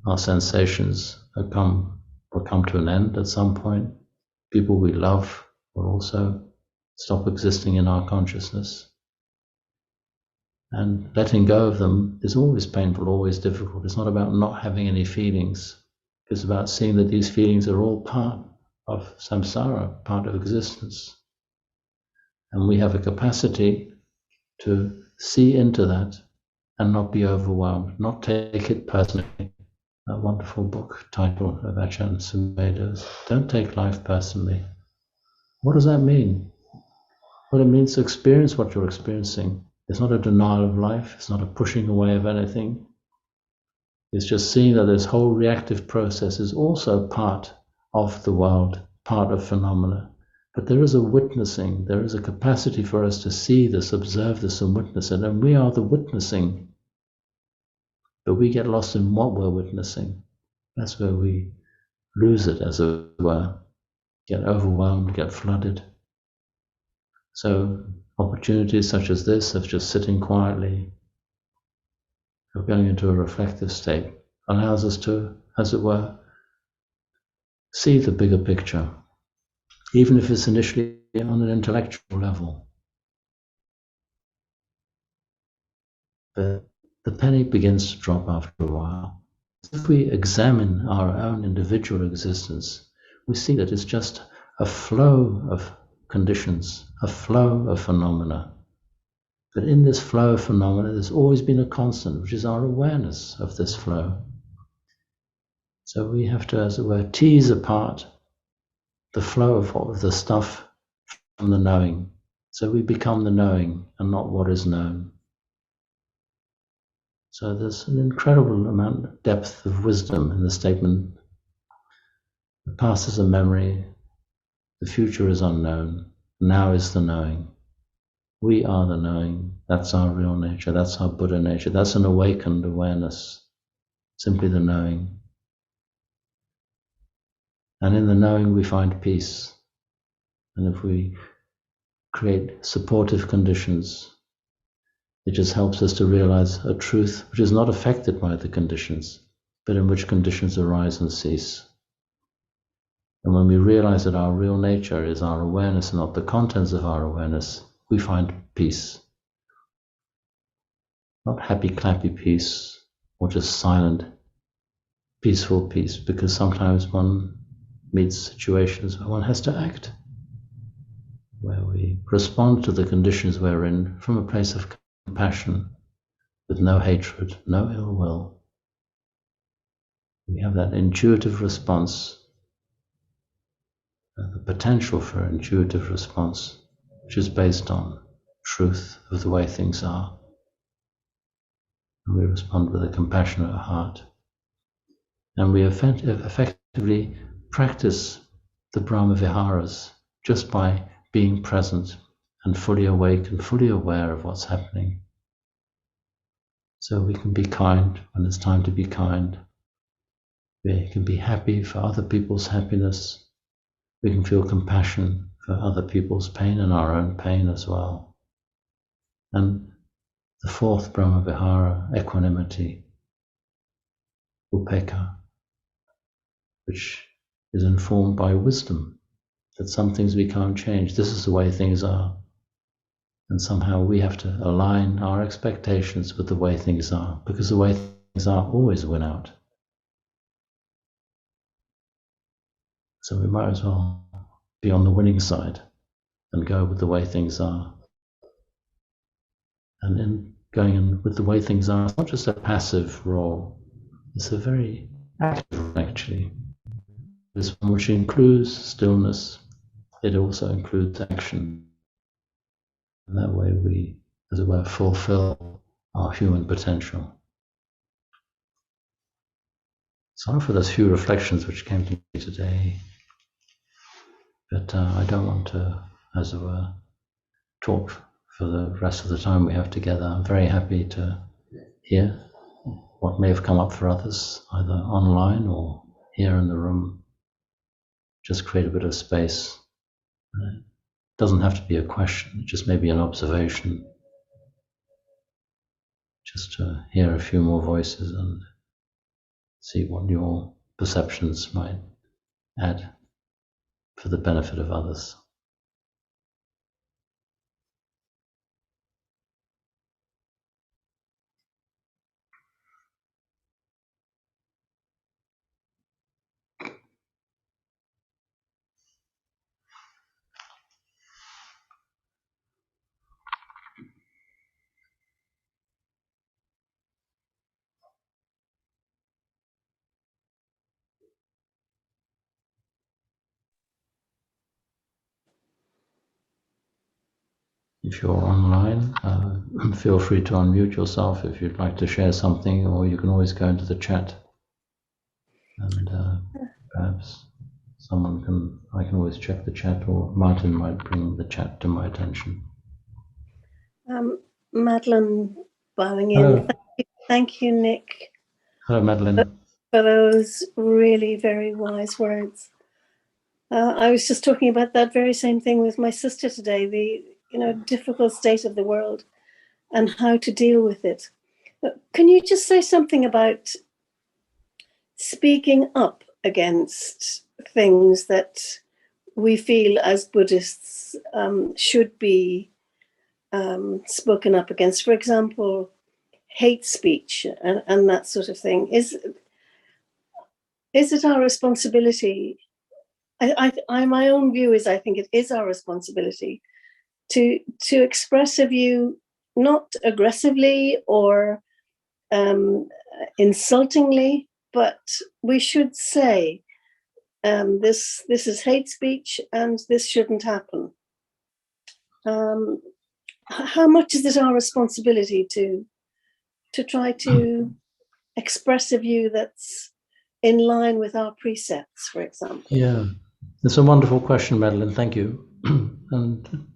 our sensations will come to an end at some point. People we love will also stop existing in our consciousness. And letting go of them is always painful, always difficult. It's not about not having any feelings. It's about seeing that these feelings are all part of samsara, part of existence. And we have a capacity to see into that and not be overwhelmed, not take it personally. That wonderful book title of Ajahn Chah, Don't Take Life Personally. What does that mean? Well, it means to experience what you're experiencing. It's not a denial of life. It's not a pushing away of anything. It's just seeing that this whole reactive process is also part of the world, part of phenomena. But there is a witnessing. There is a capacity for us to see this, observe this, and witness it. And we are the witnessing. But we get lost in what we're witnessing. That's where we lose it, as it were. Get overwhelmed, get flooded. So opportunities such as this, of just sitting quietly, of going into a reflective state, allows us to, as it were, see the bigger picture, even if it's initially on an intellectual level. But the penny begins to drop after a while. If we examine our own individual existence, we see that it's just a flow of conditions, a flow of phenomena. But in this flow of phenomena, there's always been a constant, which is our awareness of this flow. So we have to, as it were, tease apart the flow of the stuff from the knowing. So we become the knowing and not what is known. So there's an incredible amount of depth of wisdom in the statement. The past is a memory, the future is unknown, now is the knowing. We are the knowing. That's our real nature. That's our Buddha nature. That's an awakened awareness. Simply the knowing. And in the knowing we find peace. And if we create supportive conditions, it just helps us to realize a truth which is not affected by the conditions, but in which conditions arise and cease. And when we realize that our real nature is our awareness and not the contents of our awareness, we find peace. Not happy, clappy peace, or just silent, peaceful peace, because sometimes one meets situations where one has to act, where we respond to the conditions we're in from a place of compassion, with no hatred, no ill will. We have that intuitive response, the potential for intuitive response, which is based on truth of the way things are. and we respond with a compassionate heart. And we effectively practice the Brahma Viharas just by being present and fully awake and fully aware of what's happening. So we can be kind when it's time to be kind. We can be happy for other people's happiness. We can feel compassion for other people's pain and our own pain as well. And the fourth Brahma Vihara, equanimity, upekkha, which is informed by wisdom, that some things we can't change. This is the way things are. And somehow we have to align our expectations with the way things are, because the way things are always win out. So we might as well be on the winning side and go with the way things are. And in going in with the way things are, it's not just a passive role, it's a very active role, actually. This one which includes stillness, it also includes action. And that way we, as it were, fulfill our human potential. Sorry for those few reflections which came to me today, but I don't want to, as it were, talk for the rest of the time we have together. I'm very happy to hear what may have come up for others, either online or here in the room. Just create a bit of space. It doesn't have to be a question, it just may be an observation. Just to hear a few more voices and see what your perceptions might add for the benefit of others. If you're online, feel free to unmute yourself if you'd like to share something, or you can always go into the chat and perhaps I can always check the chat, or Martin might bring the chat to my attention. Madeline bowing in. Hello. Thank you, Nick. Hello, Madeline. For those really very wise words. I was just talking about that very same thing with my sister today, the difficult state of the world and how to deal with it. Can you just say something about speaking up against things that we feel as Buddhists should be spoken up against? For example, hate speech and that sort of thing. Is it our responsibility? My own view is I think it is our responsibility to express a view, not aggressively or insultingly, but we should say this is hate speech and this shouldn't happen. How much is it our responsibility to try to express a view that's in line with our precepts, for example? Yeah, it's a wonderful question, Madeline. Thank you. And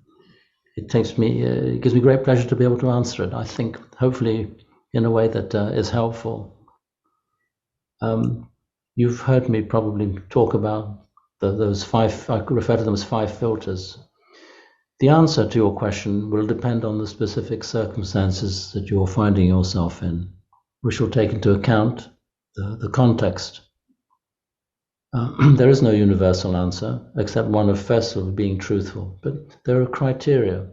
it gives me great pleasure to be able to answer it. I think, hopefully, in a way that is helpful. You've heard me probably talk about those five. I could refer to them as 5 filters. The answer to your question will depend on the specific circumstances that you're finding yourself in, which will take into account the context. There is no universal answer, except one of first of all being truthful, but there are criteria.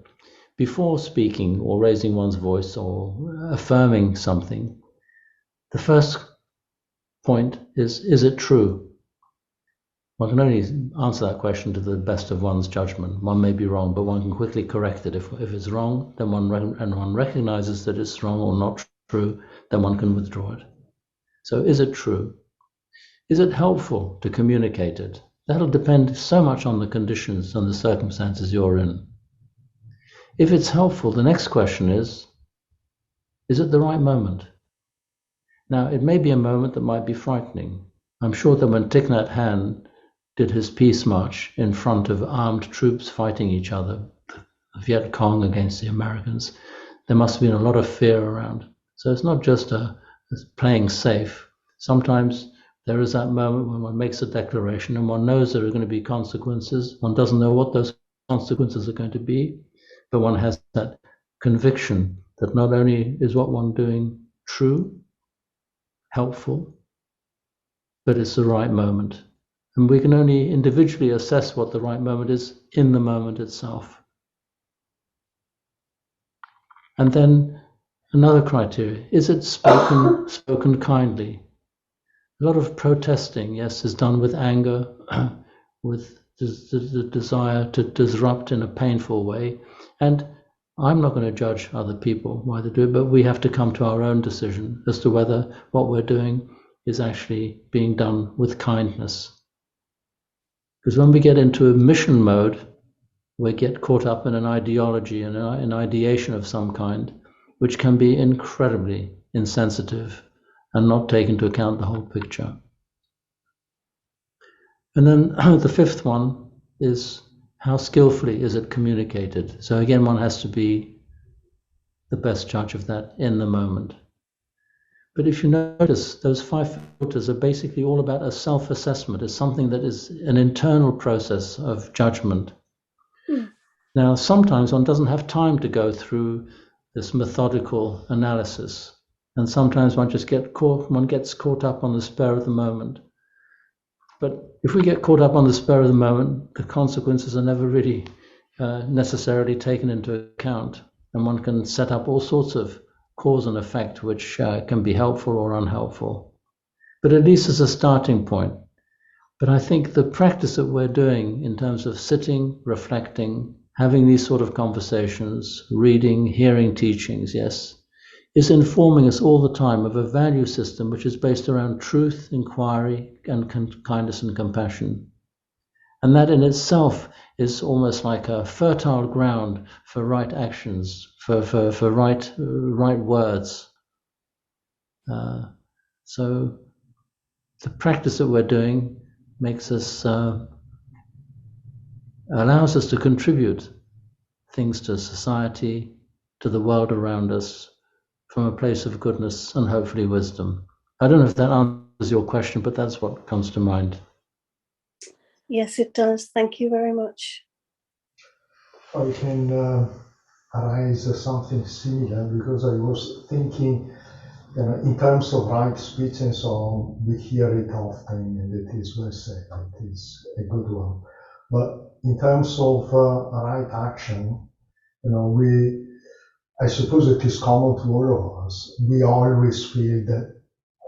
Before speaking or raising one's voice or affirming something, the first point is it true? One can only answer that question to the best of one's judgment. One may be wrong, but one can quickly correct it. If it's wrong, then one recognizes that it's wrong or not true, then one can withdraw it. So is it true? Is it helpful to communicate it? That'll depend so much on the conditions and the circumstances you're in. If it's helpful, the next question is it the right moment? Now, it may be a moment that might be frightening. I'm sure that when Thich Nhat Hanh did his peace march in front of armed troops fighting each other, the Viet Cong against the Americans, there must have been a lot of fear around. So it's not just playing safe. Sometimes there is that moment when one makes a declaration and one knows there are going to be consequences. One doesn't know what those consequences are going to be, but one has that conviction that not only is what one doing true, helpful, but it's the right moment. And we can only individually assess what the right moment is in the moment itself. And then another criteria, is it spoken kindly? A lot of protesting, yes, is done with anger, with the desire to disrupt in a painful way. And I'm not going to judge other people why they do it, but we have to come to our own decision as to whether what we're doing is actually being done with kindness. Because when we get into a mission mode, we get caught up in an ideology and an ideation of some kind, which can be incredibly insensitive and not take into account the whole picture. And then the fifth one is, how skillfully is it communicated? So again, one has to be the best judge of that in the moment. But if you notice, those 5 filters are basically all about a self-assessment. It's something that is an internal process of judgment. Now, sometimes one doesn't have time to go through this methodical analysis, and sometimes one gets caught up on the spur of the moment. But if we get caught up on the spur of the moment, the consequences are never really necessarily taken into account, and one can set up all sorts of cause and effect which can be helpful or unhelpful. But at least as a starting point. But I think the practice that we're doing in terms of sitting, reflecting, having these sort of conversations, reading, hearing teachings, yes, is informing us all the time of a value system which is based around truth, inquiry, and kindness and compassion. And that in itself is almost like a fertile ground for right actions, for right words. So the practice that we're doing makes us allows us to contribute things to society, to the world around us, from a place of goodness and hopefully wisdom. I don't know if that answers your question, but that's what comes to mind. Yes, it does. Thank you very much. I can raise something similar, because I was thinking, in terms of right speech and so on, we hear it often, and it is well said, it is a good one. But in terms of right action, I suppose it is common to all of us. We always feel that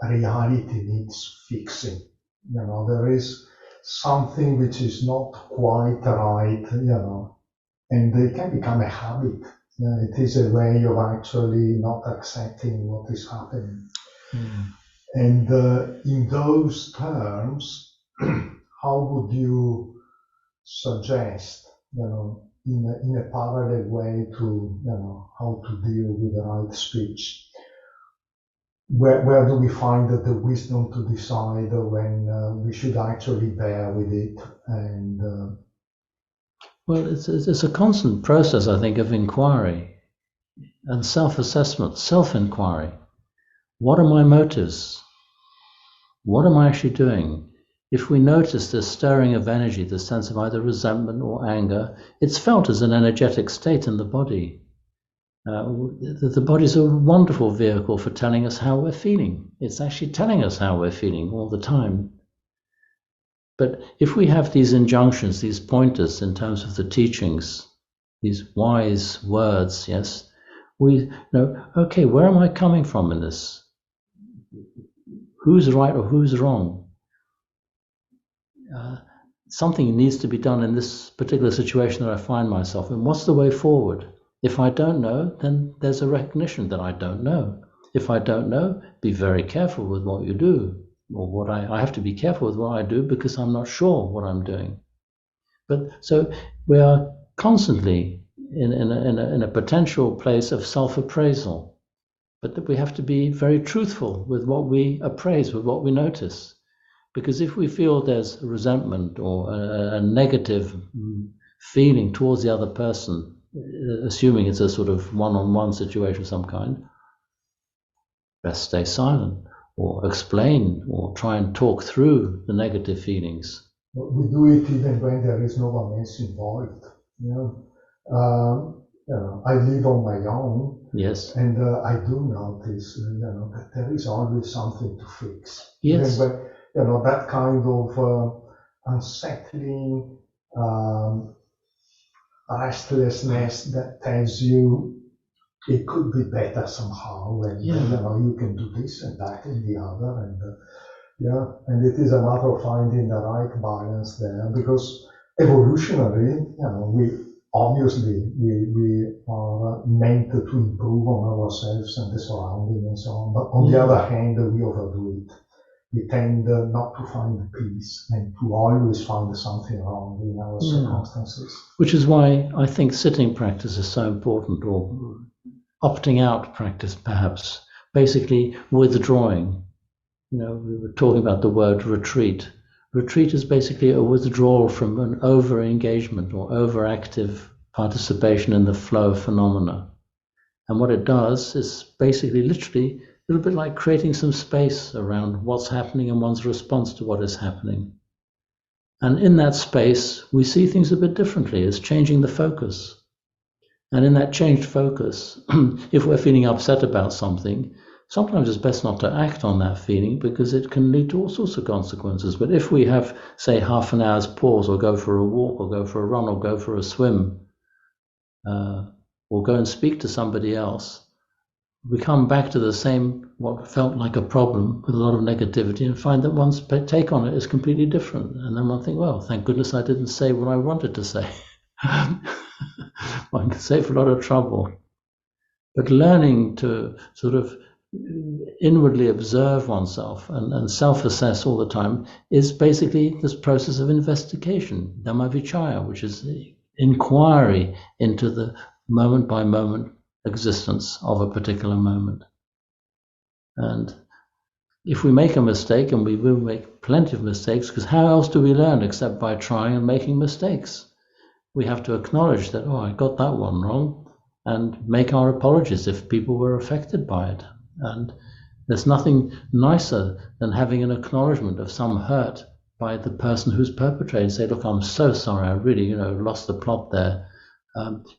reality needs fixing. There is something which is not quite right, and it can become a habit. It is a way of actually not accepting what is happening. And in those terms, how would you suggest, in a parallel way to, how to deal with the right speech? Where do we find the wisdom to decide when we should actually bear with it? And well, it's a constant process, I think, of inquiry and self-assessment, self-inquiry. What are my motives? What am I actually doing? If we notice this stirring of energy, this sense of either resentment or anger, it's felt as an energetic state in the body. The body is a wonderful vehicle for telling us how we're feeling. It's actually telling us how we're feeling all the time. But if we have these injunctions, these pointers in terms of the teachings, these wise words, yes, we know, okay, where am I coming from in this? Who's right or who's wrong? Something needs to be done in this particular situation that I find myself in. What's the way forward? If I don't know, then there's a recognition that I don't know. If I don't know, be very careful with what you do, or what I have to be careful with what I do because I'm not sure what I'm doing. But so we are constantly in a potential place of self-appraisal. but that we have to be very truthful with what we appraise, with what we notice. Because if we feel there's resentment or a negative feeling towards the other person, assuming it's a sort of one-on-one situation of some kind, best stay silent or explain or try and talk through the negative feelings. We do it even when there is no one else involved. I live on my own. Yes. And I do notice, that there is always something to fix. Yes. Even when, that kind of unsettling restlessness that tells you it could be better somehow, and you can do this and that and the other, and it is a matter of finding the right balance there, because evolutionary, we are meant to improve on ourselves and the surrounding and so on. But on the other hand, we overdo it. We tend not to find peace and to always find something wrong in our circumstances. Which is why I think sitting practice is so important, or opting out practice perhaps. Basically withdrawing. We were talking about the word retreat. Retreat is basically a withdrawal from an over-engagement or overactive participation in the flow of phenomena. And what it does is basically literally a little bit like creating some space around what's happening and one's response to what is happening. And in that space, we see things a bit differently. It's changing the focus. And in that changed focus, if we're feeling upset about something, sometimes it's best not to act on that feeling because it can lead to all sorts of consequences. But if we have, say, half an hour's pause, or go for a walk, or go for a run, or go for a swim, or go and speak to somebody else, we come back to the same, what felt like a problem with a lot of negativity, and find that one's take on it is completely different. And then one think, well, thank goodness I didn't say what I wanted to say. One can save a lot of trouble. But learning to sort of inwardly observe oneself and self-assess all the time is basically this process of investigation, Dhammavichaya, which is the inquiry into the moment-by-moment existence of a particular moment. And if we make a mistake, and we will make plenty of mistakes, because how else do we learn except by trying and making mistakes? We have to acknowledge that, I got that one wrong, and make our apologies if people were affected by it. And there's nothing nicer than having an acknowledgement of some hurt by the person who's perpetrated. Say, look, I'm so sorry, I really, lost the plot there.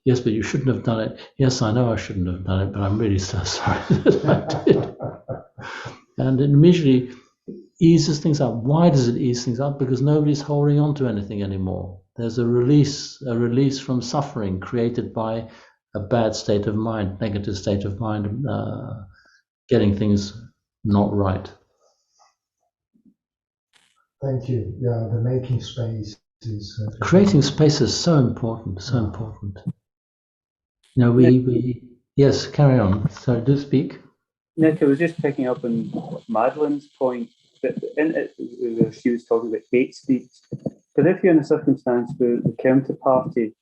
Yes, but you shouldn't have done it. Yes, I know I shouldn't have done it, but I'm really so sorry that I did. And it immediately eases things up. Why does it ease things up? Because nobody's holding on to anything anymore. There's a release from suffering created by a bad state of mind, negative state of mind, getting things not right. Thank you. Yeah, the making space is... Creating space is so important, so important. Yes, carry on. So do speak. Nick, I was just picking up on Madeline's point, that she was talking about hate speech. But if you're in a circumstance where the counterparty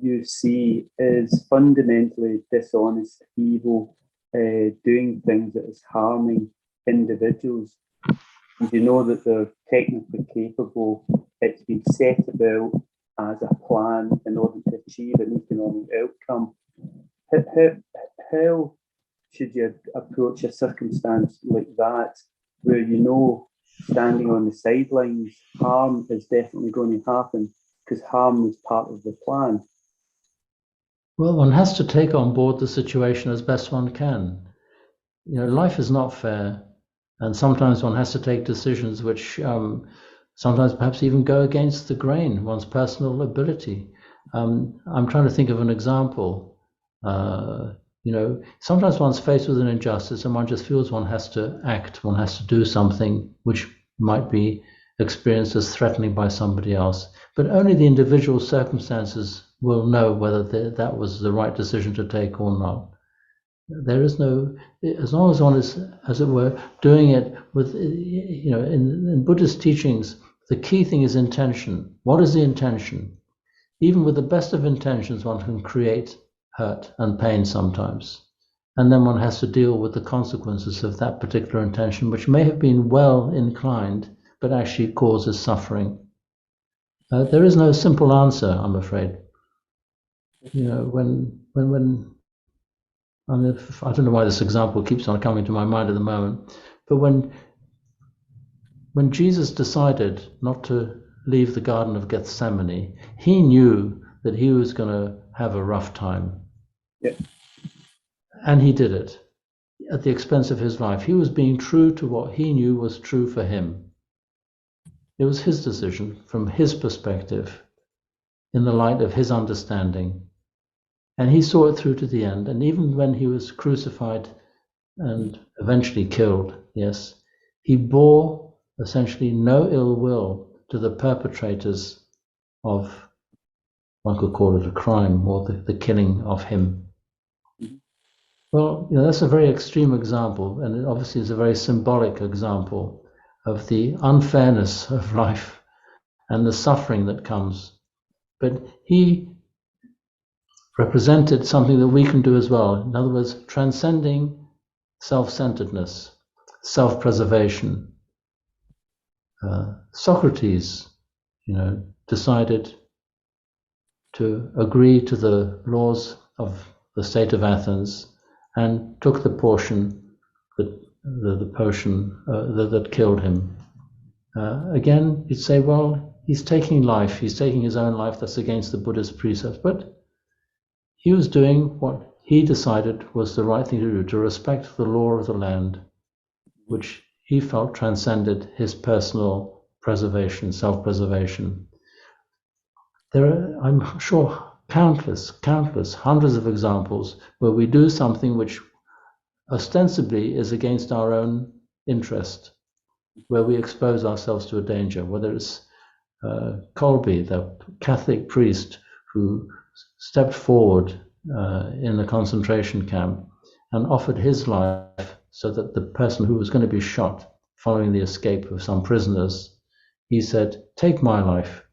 you see is fundamentally dishonest, evil, doing things that is harming individuals, and you know that they're technically capable, it's been set about as a plan in order to achieve an economic outcome, how should you approach a circumstance like that, where standing on the sidelines, harm is definitely going to happen because harm was part of the plan? Well, one has to take on board the situation as best one can. Life is not fair, and sometimes one has to take decisions which sometimes perhaps even go against the grain, one's personal ability. I'm trying to think of an example. Sometimes one's faced with an injustice and one just feels one has to act, one has to do something which might be experienced as threatening by somebody else. But only the individual circumstances will know whether that was the right decision to take or not. There is no, as long as one is, as it were, doing it with, in Buddhist teachings, the key thing is intention. What is the intention? Even with the best of intentions, one can create hurt and pain sometimes. and then one has to deal with the consequences of that particular intention, which may have been well inclined, but actually causes suffering. There is no simple answer, I'm afraid. You know, when I mean, I don't know why this example keeps on coming to my mind at the moment, but when Jesus decided not to leave the Garden of Gethsemane, he knew that he was going to have a rough time. Yeah. And he did it at the expense of his life. He was being true to what he knew was true for him. It was his decision from his perspective, in the light of his understanding. And he saw it through to the end. And even when he was crucified and eventually killed, yes, he bore essentially no ill will to the perpetrators of, one could call it a crime, or the killing of him. Well, you know, that's a very extreme example, and it obviously is a very symbolic example of the unfairness of life and the suffering that comes. But he represented something that we can do as well. In other words, transcending self-centeredness, self-preservation. Socrates, you know, decided to agree to the laws of the state of Athens and took the portion, the potion that killed him. Again, you'd say, well, he's taking life, he's taking his own life, that's against the Buddhist precepts, but he was doing what he decided was the right thing to do, to respect the law of the land, which he felt transcended his personal preservation, self-preservation. There are, I'm sure, countless, hundreds of examples where we do something which ostensibly is against our own interest, where we expose ourselves to a danger, whether it's Colby, the Catholic priest who stepped forward in the concentration camp and offered his life so that the person who was going to be shot following the escape of some prisoners, he said, take my life.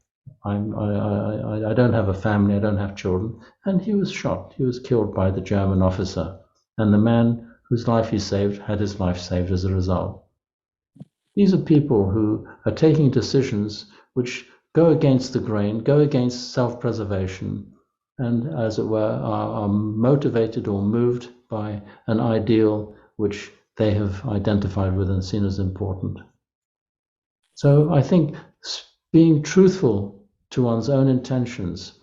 I don't have a family, I don't have children. And he was shot. He was killed by the German officer. And the man whose life he saved had his life saved as a result. These are people who are taking decisions which go against the grain, go against self-preservation, and, as it were, are motivated or moved by an ideal which they have identified with and seen as important. So I think being truthful to one's own intentions,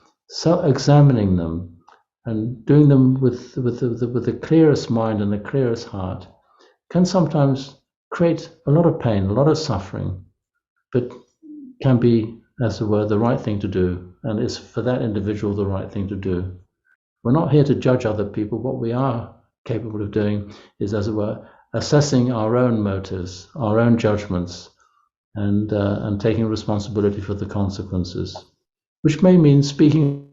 examining them, and doing them with the clearest mind and the clearest heart, can sometimes create a lot of pain, a lot of suffering, but can be, as it were, the right thing to do, and is for that individual the right thing to do. We're not here to judge other people. What we are capable of doing is, as it were, assessing our own motives, our own judgments, and taking responsibility for the consequences, which may mean speaking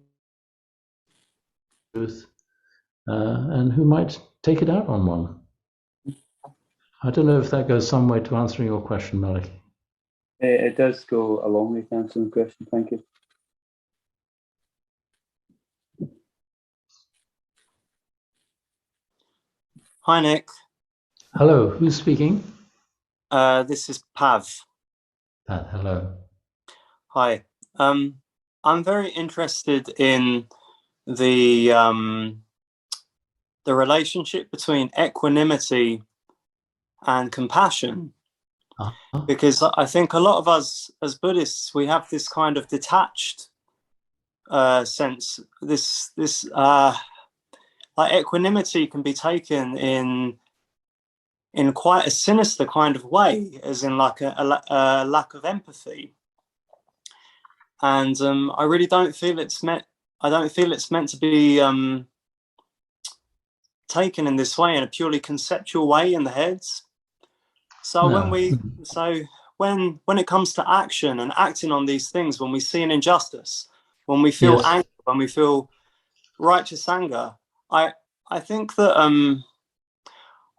the truth, and who might take it out on one. I don't know if that goes some way to answering your question, Malik. It does go a long way to answering the question. Thank you. Hi, Nick. Hello, who's speaking? This is Pav. Pat, hello. Hi. I'm very interested in the relationship between equanimity and compassion, because I think a lot of us as Buddhists, we have this kind of detached sense. This like equanimity can be taken in quite a sinister kind of way, as in like a lack of empathy. And I really don't feel it's meant. I don't feel it's meant to be taken in this way, in a purely conceptual way in the heads. So No. when it comes to action and acting on these things, when we see an injustice, when we feel Yes. anger, when we feel righteous anger, I think that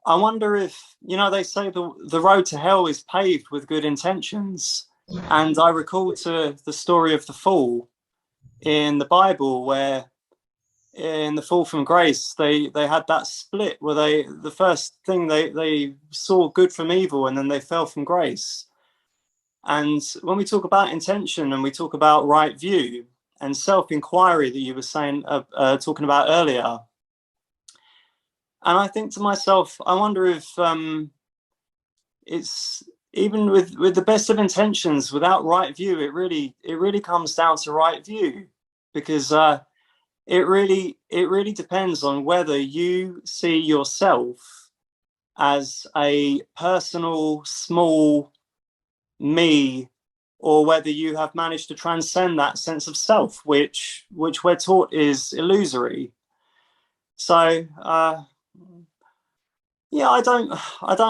I wonder if, you know, they say the road to hell is paved with good intentions. And I recall to the story of the fool in the Bible, where in the fall from grace, they had that split where the first thing they saw good from evil, and then they fell from grace. And when we talk about intention and we talk about right view and self-inquiry that you were saying, talking about earlier, and I think to myself, I wonder if it's even with the best of intentions, without right view, it really comes down to right view, because it really depends on whether you see yourself as a personal small me, or whether you have managed to transcend that sense of self, which we're taught is illusory. So yeah, I don't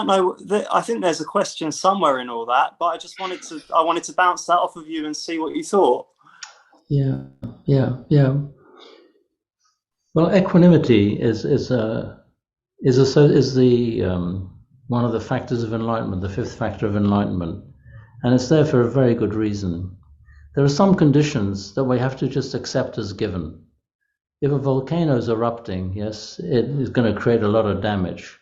know. I think there's a question somewhere in all that, but I wanted to bounce that off of you and see what you thought. Yeah. Well, equanimity is the one of the factors of enlightenment, the fifth factor of enlightenment, and it's there for a very good reason. There are some conditions that we have to just accept as given. If a volcano is erupting, yes, it is going to create a lot of damage.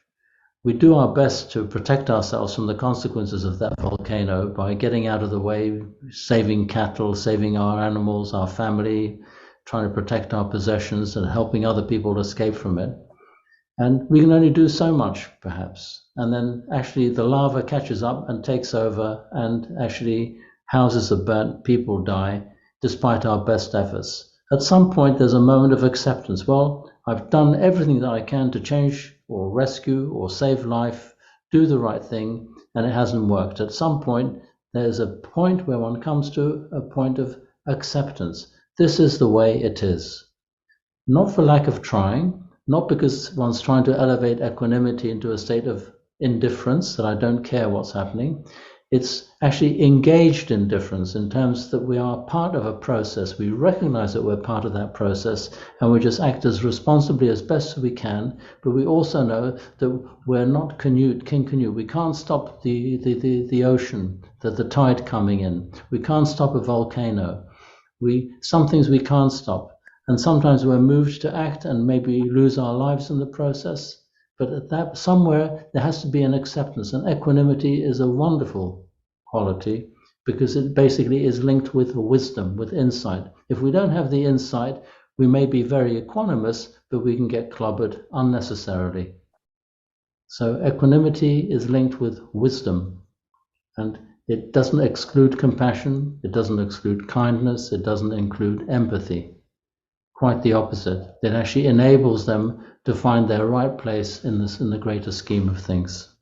We do our best to protect ourselves from the consequences of that volcano by getting out of the way, saving cattle, saving our animals, our family, trying to protect our possessions and helping other people escape from it. And we can only do so much, perhaps. And then actually the lava catches up and takes over, and actually houses are burnt, people die, despite our best efforts. At some point, there's a moment of acceptance. Well, I've done everything that I can to change or rescue or save life, do the right thing, and it hasn't worked. At some point, there's a point where one comes to a point of acceptance. This is the way it is. Not for lack of trying, not because one's trying to elevate equanimity into a state of indifference, that I don't care what's happening. It's actually engaged indifference in terms that we are part of a process. We recognize that we're part of that process, and we just act as responsibly as best we can, but we also know that we're not king Canute. We can't stop the ocean, the tide coming in. We can't stop a volcano. Some things we can't stop. And sometimes we're moved to act and maybe lose our lives in the process. But at that, somewhere there has to be an acceptance. And equanimity is a wonderful quality because it basically is linked with wisdom, with insight. If we don't have the insight, we may be very equanimous, but we can get clobbered unnecessarily. So equanimity is linked with wisdom. And it doesn't exclude compassion. It doesn't exclude kindness. It doesn't include empathy. Quite the opposite. It actually enables them to find their right place in the greater scheme of things.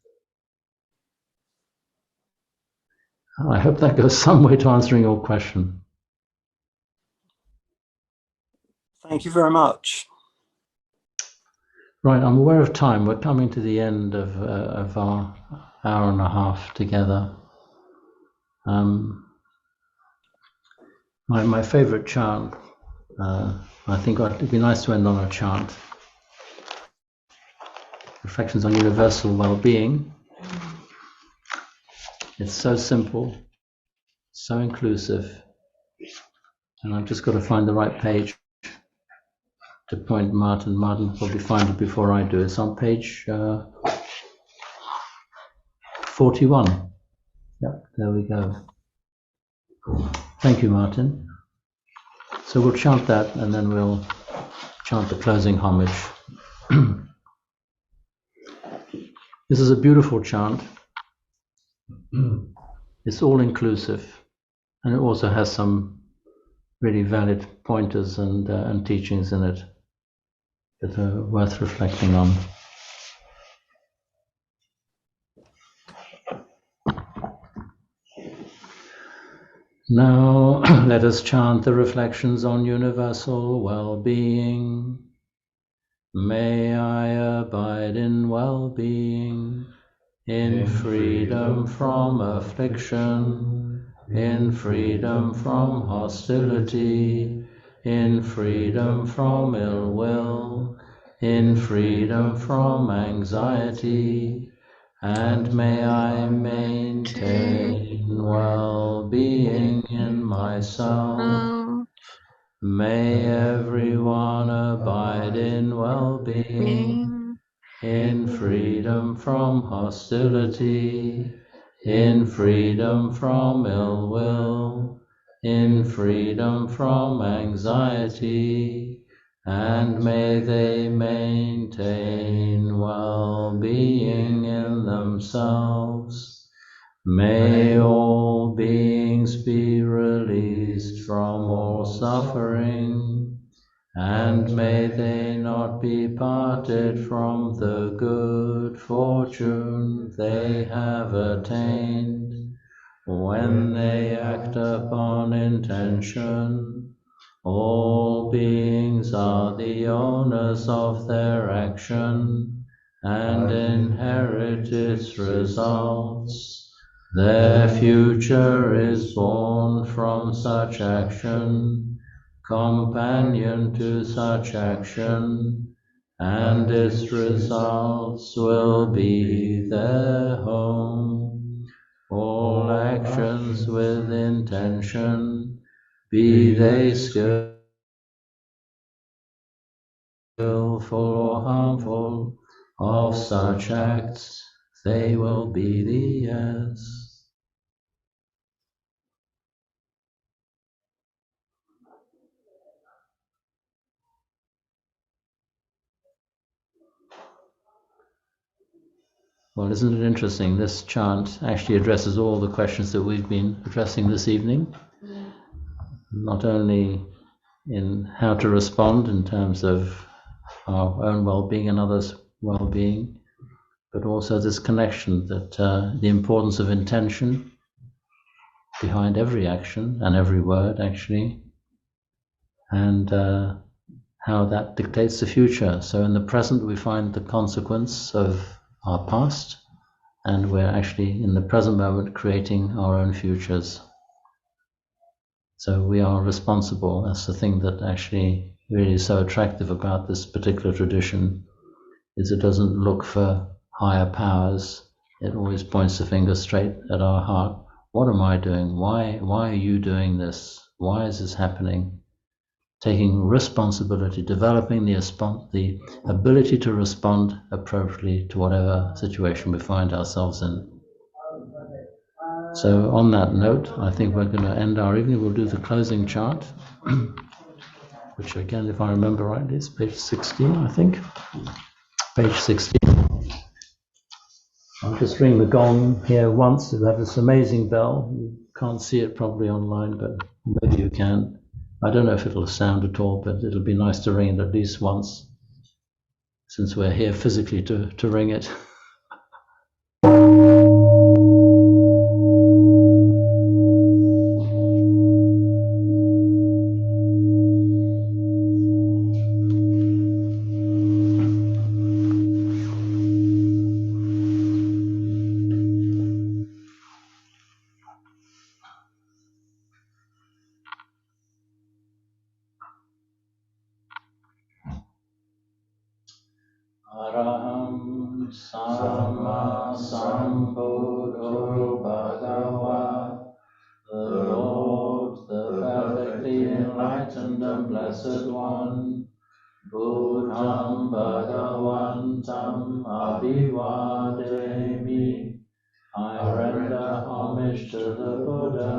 I hope that goes some way to answering your question. Thank you very much. Right, I'm aware of time. We're coming to the end of our hour and a half together. My favorite chant, I think it'd be nice to end on a chant. Reflections on Universal Well-Being. It's so simple, so inclusive, and I've just got to find the right page to point Martin. Martin will probably find it before I do. It's on page 41. Yep, there we go. Thank you, Martin. So we'll chant that and then we'll chant the closing homage. This is a beautiful chant. It's all inclusive, and it also has some really valid pointers and teachings in it that are worth reflecting on. Now let us chant the reflections on universal well-being. May I abide in well-being, in freedom from affliction, in freedom from hostility, in freedom from ill will, in freedom from anxiety, and may I maintain well-being in myself, May everyone abide in well-being, in freedom from hostility, in freedom from ill will, in freedom from anxiety, and may they maintain well-being in themselves. May all beings be released from all suffering, and may they not be parted from the good fortune they have attained. When they act upon intention, all beings are the owners of their action and inherit its results. Their future is born from such action, companion to such action, and its results will be their home. All actions with intention, be they skillful or harmful, of such acts they will be the yes. Well, isn't it interesting? This chant actually addresses all the questions that we've been addressing this evening, not only in how to respond in terms of our own well-being and others' well-being, but also this connection that the importance of intention behind every action and every word, actually, and how that dictates the future. So in the present, we find the consequence of our past, and we're actually in the present moment creating our own futures. So we are responsible. That's the thing that actually really is so attractive about this particular tradition, is it doesn't look for higher powers. It always points the finger straight at our heart. What am I doing? Why are you doing this? Why is this happening? Taking responsibility, developing the ability to respond appropriately to whatever situation we find ourselves in. So on that note, I think we're going to end our evening. We'll do the closing chant, which again, if I remember rightly, is page 16, I think. Page 16. I'll just ring the gong here once. We have this amazing bell. You can't see it probably online, but maybe you can. I don't know if it'll sound at all, but it'll be nice to ring it at least once, since we're here physically to ring it. Araham Sama Sambuddho Bhagava, the Lord, the perfectly enlightened and blessed one, Buddham Bhagavantam Abhivademi. I render homage to the Buddha,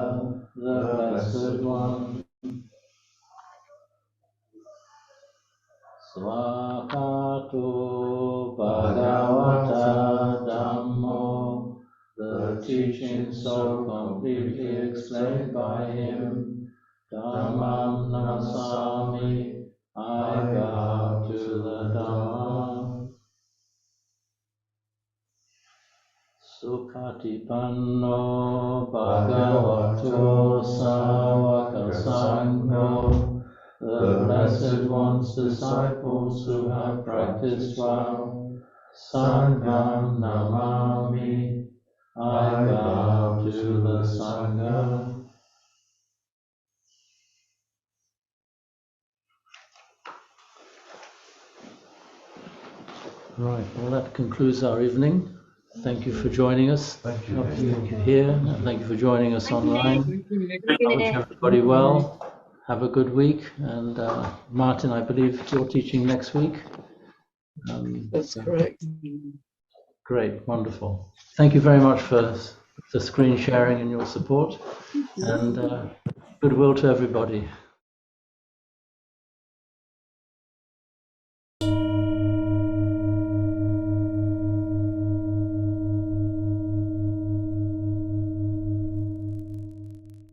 the blessed one. Swakato Bhagavata Dhammo, the teaching so completely explained by him. Dhammam Namasami, I bow to the Dhamma. Sukatipanno Bhagavato Sāvaka Sangho, the Blessed One's disciples who have practiced well. Sangham Namami, I bow to the Sangha. Right, well that concludes our evening. Thank you for joining us. Thank you here. Thank you for joining us online. I wish everybody well. have a good week. And Martin, I believe you're teaching next week. That's correct. Great, wonderful. Thank you very much for the screen sharing and your support, and goodwill to everybody.